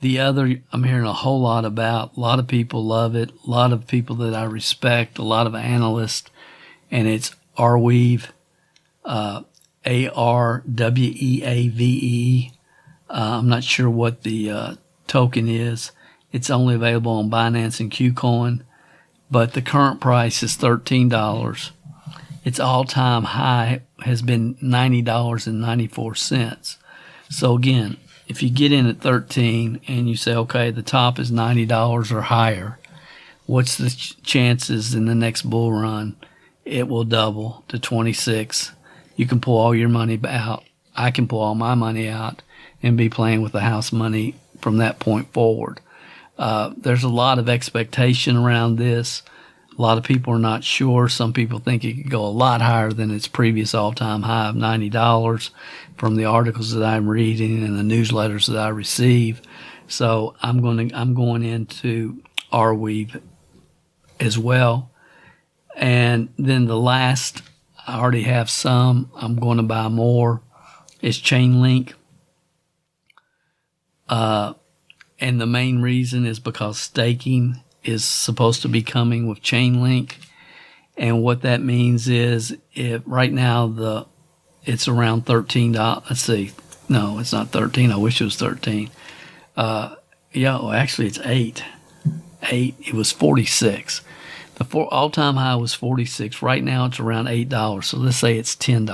The other I'm hearing a whole lot about, a lot of people love it, a lot of people that I respect, a lot of analysts, and it's Arweave, ARWEAVE. I'm not sure what the token is. It's only available on Binance and KuCoin, but the current price is $13. Its all-time high has been $90.94. So again, if you get in at 13 and you say, okay, the top is $90 or higher, what's the chances in the next bull run it will double to 26? You can pull all your money out. I can pull all my money out and be playing with the house money from that point forward. There's a lot of expectation around this. A lot of people are not sure. Some people think it could go a lot higher than its previous all-time high of $90 from the articles that I'm reading and the newsletters that I receive. So I'm going into Arweave as well. And then the last, I already have some. I'm going to buy more. Is Chainlink. And the main reason is because staking is supposed to be coming with Chainlink. And what that means is, if right now it's around $13. Let's see. No, it's not 13. I wish it was 13. Actually it's 8. It was 46. The all-time high was 46. Right now it's around $8. So let's say it's $10.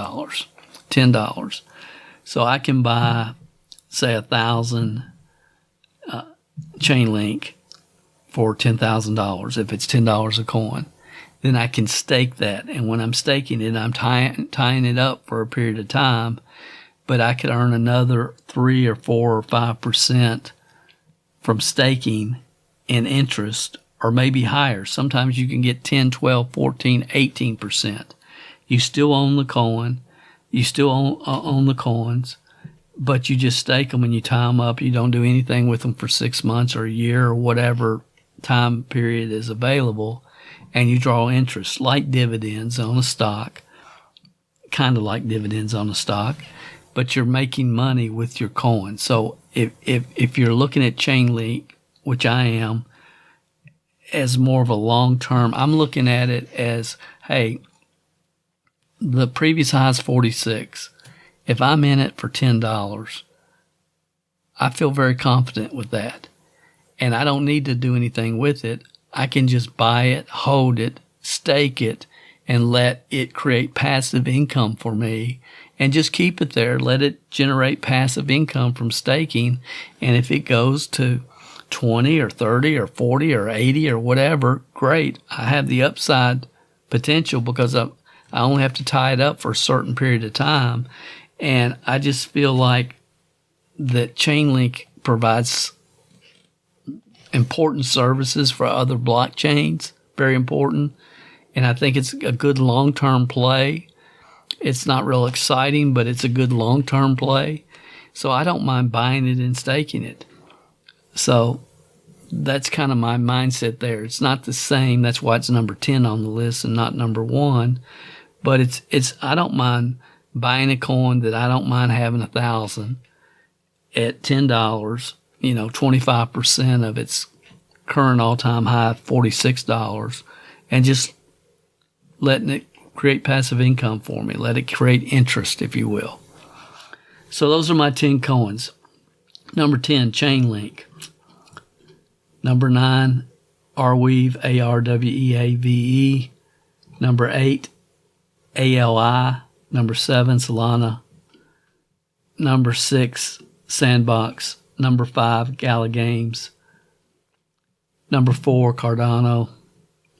$10. So I can buy, say, 1,000 chain link for $10,000 if it's $10 a coin. Then I can stake that. And when I'm staking it, I'm tying it up for a period of time, but I could earn another 3 or 4 or 5% from staking in interest, or maybe higher. Sometimes you can get 10, 12, 14, 18%. You still own the coin. You still own the coins, but you just stake them and you tie them up. You don't do anything with them for 6 months or a year or whatever time period is available, and you draw interest like dividends on a stock, kind of like dividends on a stock, but you're making money with your coin. So if you're looking at Chainlink, which I am, as more of a long-term, I'm looking at it as, hey, the previous high is 46. If I'm in it for $10, I feel very confident with that. And I don't need to do anything with it. I can just buy it, hold it, stake it, and let it create passive income for me, and just keep it there. Let it generate passive income from staking. And if it goes to 20 or 30 or 40 or 80 or whatever, great. I have the upside potential because I only have to tie it up for a certain period of time. And I just feel like that Chainlink provides important services for other blockchains, very important. And I think it's a good long-term play. It's not real exciting, but it's a good long-term play. So I don't mind buying it and staking it. So that's kind of my mindset there. It's not the same. That's why it's number 10 on the list and not number 1. But it's I don't mind buying a coin that I don't mind having 1,000 at $10, 25% of its current all-time high, $46, and just letting it create passive income for me. Let it create interest, if you will. So those are my 10 coins. Number 10, Chainlink. Number 9, Arweave, ARWEAVE. Number 8, ALI. Number 7, Solana. Number 6, Sandbox. Number 5, Gala Games. Number 4, Cardano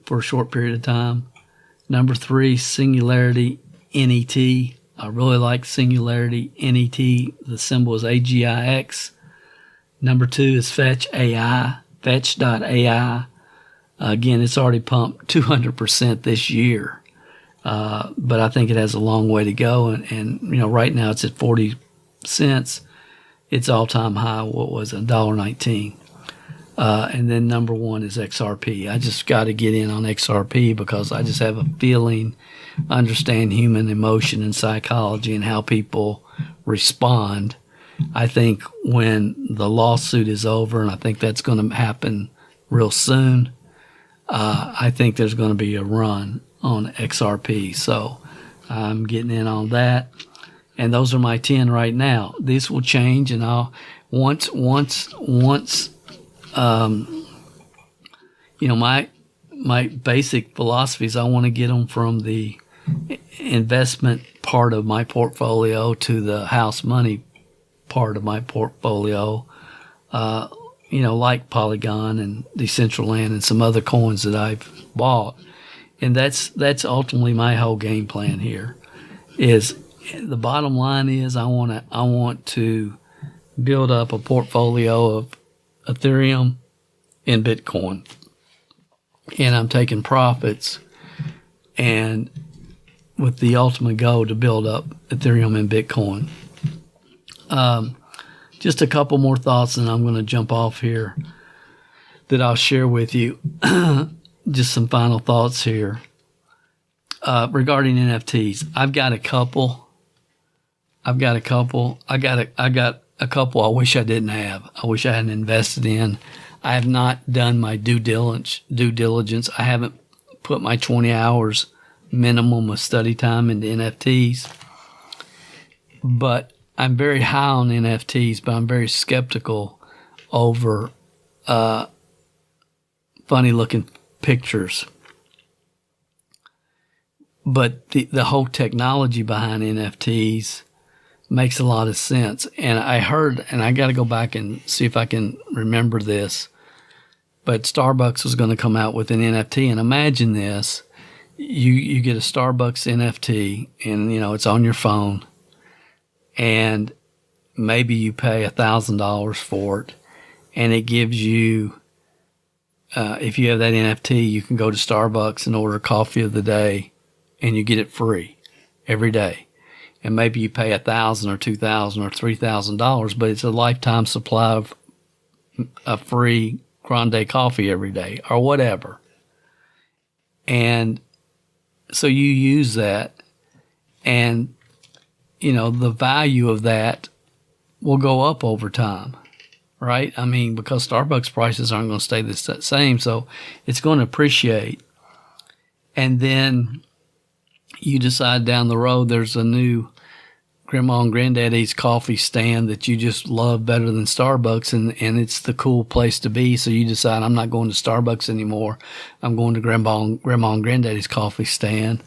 for a short period of time. Number 3, Singularity NET. I really like Singularity NET. The symbol is AGIX. Number 2 is Fetch AI, Fetch.ai. Again, it's already pumped 200% this year. But I think it has a long way to go. And right now it's at 40 cents. Its all-time high, what was it, $1.19. And then number 1 is XRP. I just got to get in on XRP because I just have a feeling, understand human emotion and psychology and how people respond. I think when the lawsuit is over, and I think that's going to happen real soon, I think there's going to be a run on XRP. So I'm getting in on that. And those are my 10 right now. These will change, and I'll once my basic philosophies, I want to get them from the investment part of my portfolio to the house money part of my portfolio, like Polygon and Decentraland and some other coins that I've bought. And that's ultimately my whole game plan here. Is the bottom line is I want to build up a portfolio of Ethereum and Bitcoin, and I'm taking profits, and with the ultimate goal to build up Ethereum and Bitcoin. Just a couple more thoughts, and I'm going to jump off here that I'll share with you. Just some final thoughts here regarding NFTs. I've got a couple. I got a couple I wish I didn't have. I wish I hadn't invested in. I have not done my due diligence. I haven't put my 20 hours minimum of study time into NFTs. But I'm very high on NFTs, but I'm very skeptical over funny looking pictures but the whole technology behind NFTs makes a lot of sense. And I heard, and I got to go back and see if I can remember this, but Starbucks was going to come out with an NFT. And imagine this, you get a Starbucks NFT, and it's on your phone, and maybe you pay $1,000 for it, and it gives you, if you have that NFT, you can go to Starbucks and order coffee of the day, and you get it free every day. And maybe you pay $1,000 or $2,000 or $3,000, but it's a lifetime supply of a free grande coffee every day or whatever. And so you use that, and the value of that will go up over time, right? I mean, because Starbucks prices aren't going to stay the same, so it's going to appreciate. And then you decide down the road there's a new Grandma and Granddaddy's coffee stand that you just love better than Starbucks, and it's the cool place to be. So you decide, I'm not going to Starbucks anymore. I'm going to Grandma and Granddaddy's coffee stand,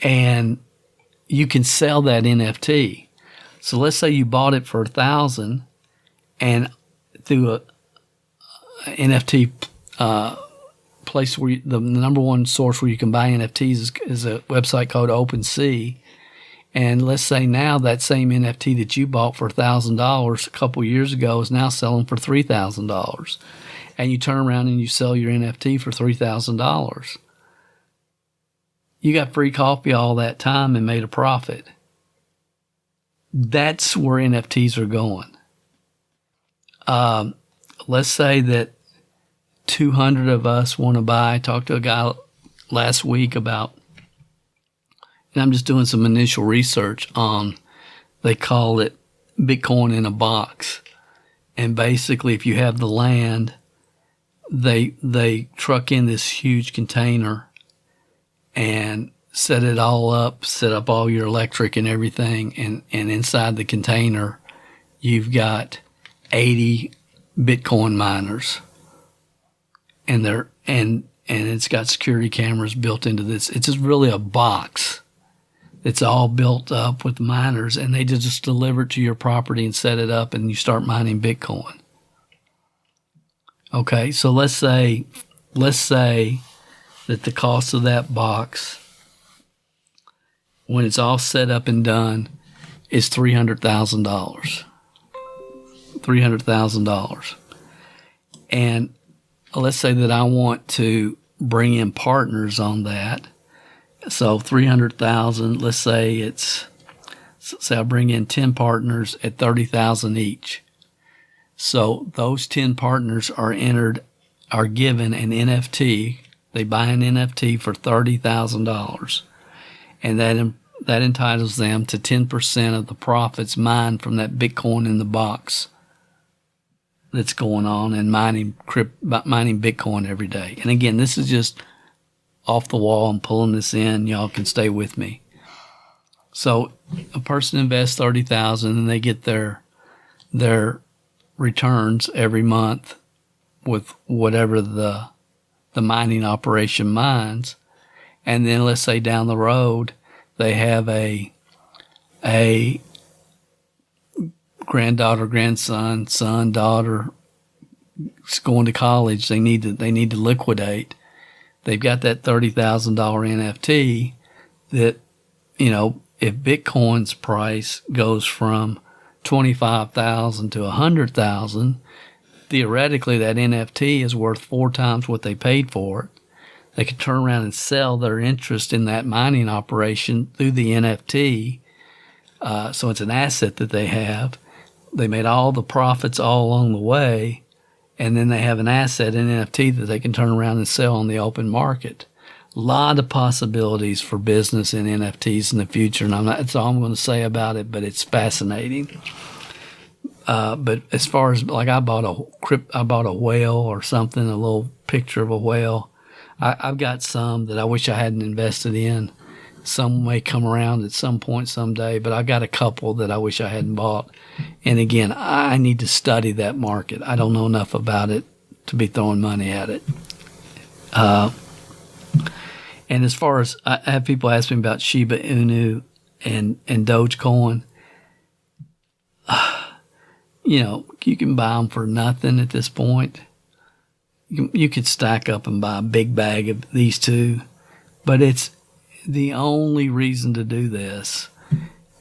and you can sell that NFT. So let's say you bought it for $1,000, and through a NFT place where the number one source where you can buy NFTs is a website called OpenSea. And let's say now that same NFT that you bought for $1,000 a couple years ago is now selling for $3,000. And you turn around and you sell your NFT for $3,000. You got free coffee all that time and made a profit. That's where NFTs are going. Let's say that 200 of us want to buy. I talked to a guy last week about, and I'm just doing some initial research on, they call it Bitcoin in a box. And basically, if you have the land, they truck in this huge container and set it all up, set up all your electric and everything. And inside the container, you've got 80 Bitcoin miners. And it's got security cameras built into this. It's just really a box. It's all built up with miners, and they just deliver it to your property and set it up, and you start mining Bitcoin. Okay, so let's say that the cost of that box, when it's all set up and done, is $300,000. $300,000. And let's say that I want to bring in partners on that. So 300,000, let's say I bring in 10 partners at 30,000 each. So those 10 partners are given an NFT. They buy an NFT for $30,000. And that entitles them to 10% of the profits mined from that Bitcoin in the box that's going on, and mining Bitcoin every day. And again, this is just off the wall. I'm pulling this in. Y'all can stay with me. So a person invests $30,000 and they get their returns every month with whatever the mining operation mines. And then let's say down the road they have a granddaughter, grandson, son, daughter going to college. They need to liquidate. They've got that $30,000 NFT that, if Bitcoin's price goes from $25,000 to $100,000, theoretically that NFT is worth 4 times what they paid for it. They could turn around and sell their interest in that mining operation through the NFT. So it's an asset that they have. They made all the profits all along the way, and then they have an asset in NFT that they can turn around and sell on the open market. A lot of possibilities for business in NFTs in the future, and that's all I'm going to say about it, but it's fascinating. But as far as, like, I bought a whale or something, a little picture of a whale. I've got some that I wish I hadn't invested in. Some may come around at some point someday, but I got a couple that I wish I hadn't bought. And again, I need to study that market. I don't know enough about it to be throwing money at it. And as far as I have people ask me about Shiba Inu and Dogecoin, you can buy them for nothing at this point. You could stack up and buy a big bag of these two, but it's the only reason to do this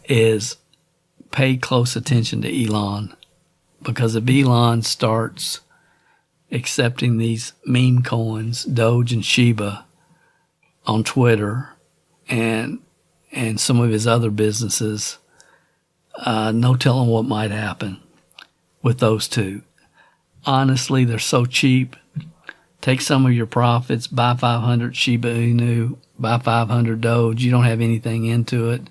is pay close attention to Elon, because if Elon starts accepting these meme coins, Doge and Shiba, on Twitter and some of his other businesses, no telling what might happen with those two. Honestly, they're so cheap. Take some of your profits, buy 500 Shiba Inu, buy 500 Doge. You don't have anything into it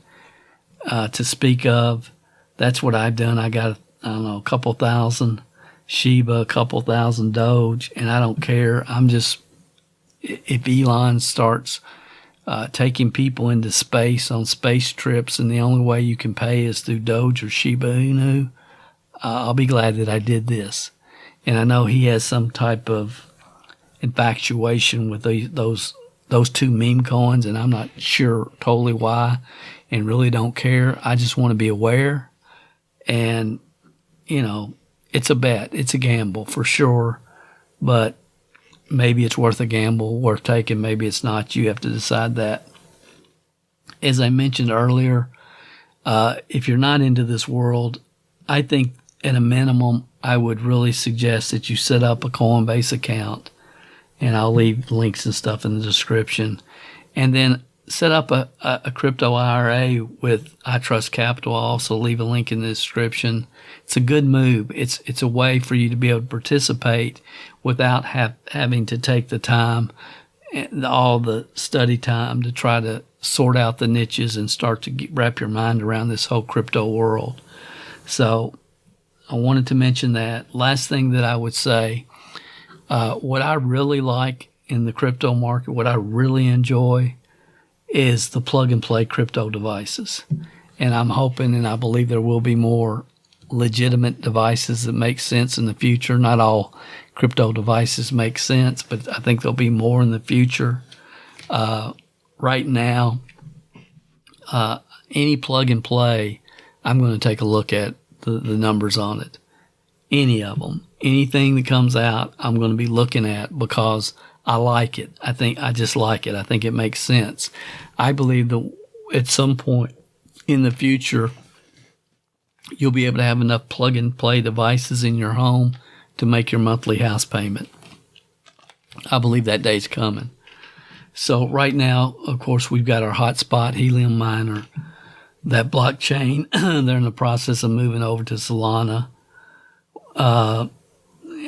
to speak of. That's what I've done. I got, a couple thousand Shiba, a couple thousand Doge, and I don't care. If Elon starts taking people into space on space trips and the only way you can pay is through Doge or Shiba Inu, I'll be glad that I did this. And I know he has some type of infatuation with those two meme coins, and I'm not sure totally why, and really don't care. I just want to be aware, and it's a bet, it's a gamble for sure, but maybe it's worth a gamble, worth taking. Maybe it's not. You have to decide that. As I mentioned earlier, if you're not into this world, I think at a minimum, I would really suggest that you set up a Coinbase account, and I'll leave links and stuff in the description, and then set up a crypto IRA with I Trust Capital. I'll also leave a link in the description. It's a good move. It's a way for you to be able to participate without having to take the time, all the study time to try to sort out the niches and start to wrap your mind around this whole crypto world. So I wanted to mention that. Last thing that I would say, what I really like in the crypto market, what I really enjoy, is the plug-and-play crypto devices. And I'm hoping and I believe there will be more legitimate devices that make sense in the future. Not all crypto devices make sense, but I think there'll be more in the future. Right now, any plug-and-play, I'm going to take a look at the numbers on it. Any of them. Anything that comes out, I'm going to be looking at because I like it. I just like it. I think it makes sense. I believe that at some point in the future, you'll be able to have enough plug-and-play devices in your home to make your monthly house payment. I believe that day's coming. So right now, of course, we've got our hotspot Helium miner, that blockchain. They're in the process of moving over to Solana.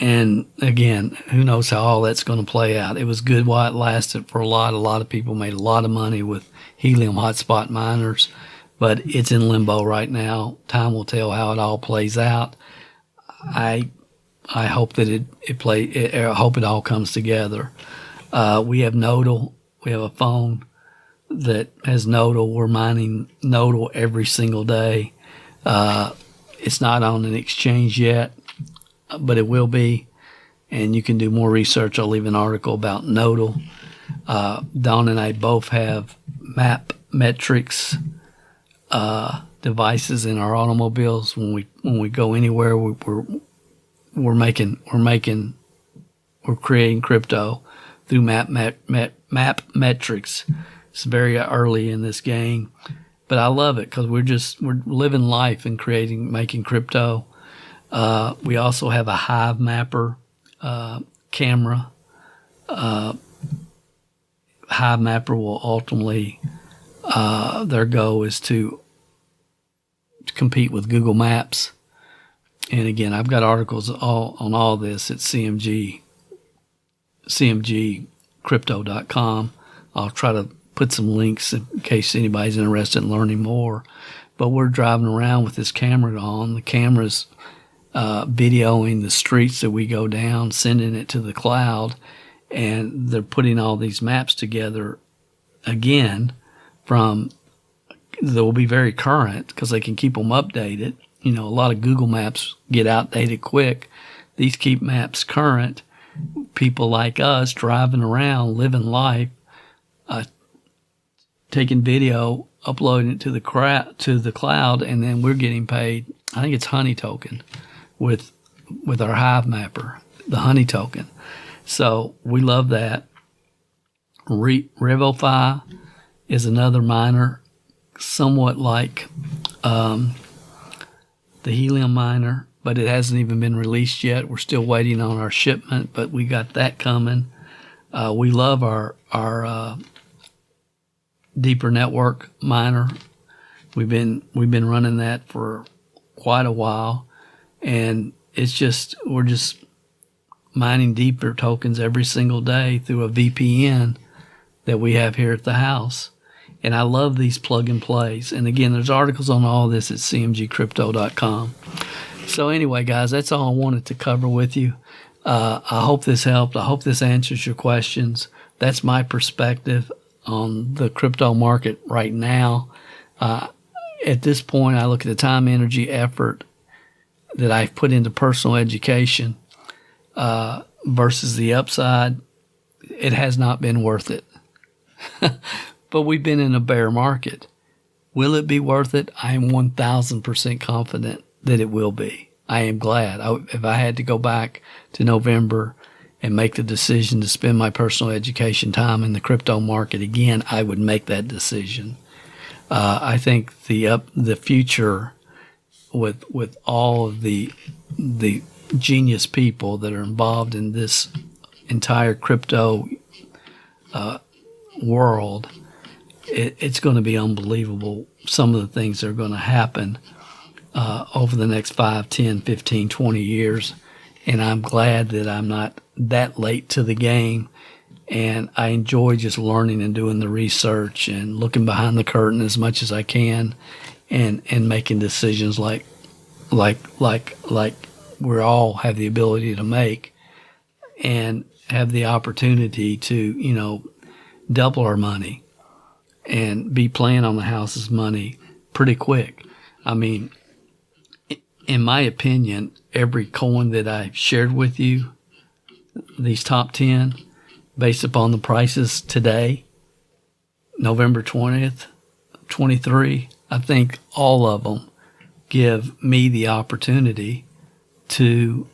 And again, who knows how all that's going to play out. It was good while it lasted for a lot. A lot of people made a lot of money with Helium hotspot miners, but it's in limbo right now. Time will tell how it all plays out. I hope that I hope it all comes together. We have Nodal. We have a phone that has Nodal. We're mining Nodal every single day. It's not on an exchange yet, but it will be, and you can do more research. I'll leave an article about Nodal. Don and I both have map metrics devices in our automobiles. When we go anywhere, we're creating crypto through map metrics. It's very early in this game, but I love it because we're living life and making crypto. We also have a Hive Mapper camera. Hive Mapper will ultimately, their goal is to compete with Google Maps. And again, I've got articles on all this at cmgcrypto.com. I'll try to put some links in case anybody's interested in learning more. But we're driving around with this camera on. The camera's videoing the streets that we go down, sending it to the cloud, and they're putting all these maps together again they'll be very current because they can keep them updated. A lot of Google Maps get outdated quick. These keep maps current. People like us driving around, living life, taking video, uploading it to the cloud, and then we're getting paid. I think it's Honey token with our Hive mapper, the Honey token. So we love that. RevoFi is another miner, somewhat like the Helium miner, but it hasn't even been released yet. We're still waiting on our shipment, but we got that coming. We love our Deeper Network miner. We've been running that for quite a while, and we're just mining Deeper tokens every single day through a VPN that we have here at the house. And I love these plug and plays. And again, there's articles on all this at cmgcrypto.com. So anyway, guys, that's all I wanted to cover with you. I hope this helped. I hope this answers your questions. That's my perspective on the crypto market right now. At this point, I look at the time, energy, effort that I've put into personal education versus the upside. It has not been worth it. But we've been in a bear market. Will it be worth it? I am 1,000% confident that it will be. I am glad. If I had to go back to November and make the decision to spend my personal education time in the crypto market again, I would make that decision. I think the future with all of the genius people that are involved in this entire crypto world, it's going to be unbelievable. Some of the things that are going to happen over the next 5, 10, 15, 20 years. And I'm glad that I'm not that late to the game. And I enjoy just learning and doing the research and looking behind the curtain as much as I can and making decisions like we all have the ability to make and have the opportunity to, double our money and be playing on the house's money pretty quick. I mean, in my opinion, every coin that I shared with you, these top 10, based upon the prices today, November 20th, 23, I think all of them give me the opportunity to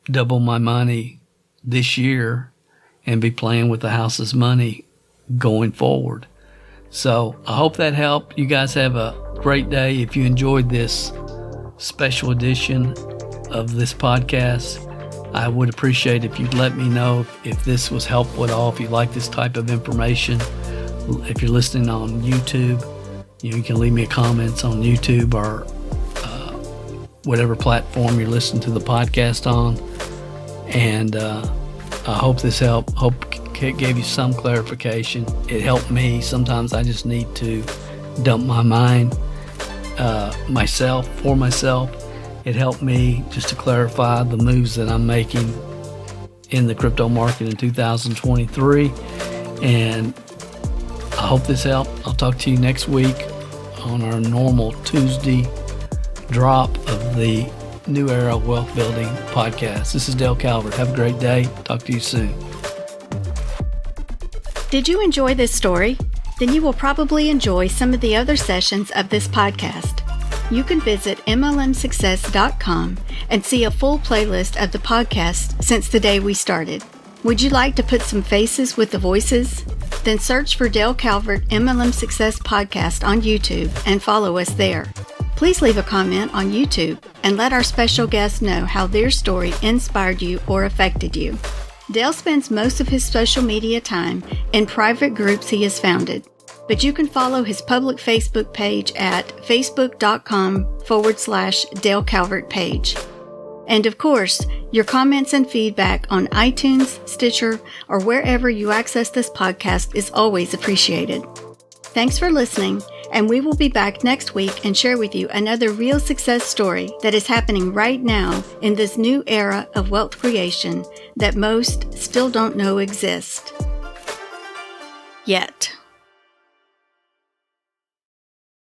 double my money this year and be playing with the house's money going forward. So I hope that helped. You guys have a great day. If you enjoyed this special edition of this podcast, I would appreciate if you'd let me know if this was helpful at all, if you like this type of information. If you're listening on YouTube, you can leave me comments on YouTube or whatever platform you're listening to the podcast on. And I hope this helped. Hope it gave you some clarification. It helped me. Sometimes I just need to dump my mind for myself. It helped me just to clarify the moves that I'm making in the crypto market in 2023. And I hope this helped. I'll talk to you next week on our normal Tuesday drop of the New Era Wealth Building podcast. This is Dale Calvert. Have a great day. Talk to you soon. Did you enjoy this story? Then you will probably enjoy some of the other sessions of this podcast. You can visit MLMsuccess.com and see a full playlist of the podcast since the day we started. Would you like to put some faces with the voices? Then search for Dale Calvert MLM Success Podcast on YouTube and follow us there. Please leave a comment on YouTube and let our special guests know how their story inspired you or affected you. Dale spends most of his social media time in private groups he has founded, but you can follow his public Facebook page at facebook.com/Dale Calvert page. And of course, your comments and feedback on iTunes, Stitcher, or wherever you access this podcast is always appreciated. Thanks for listening, and we will be back next week and share with you another real success story that is happening right now in this new era of wealth creation that most still don't know exist. Yet.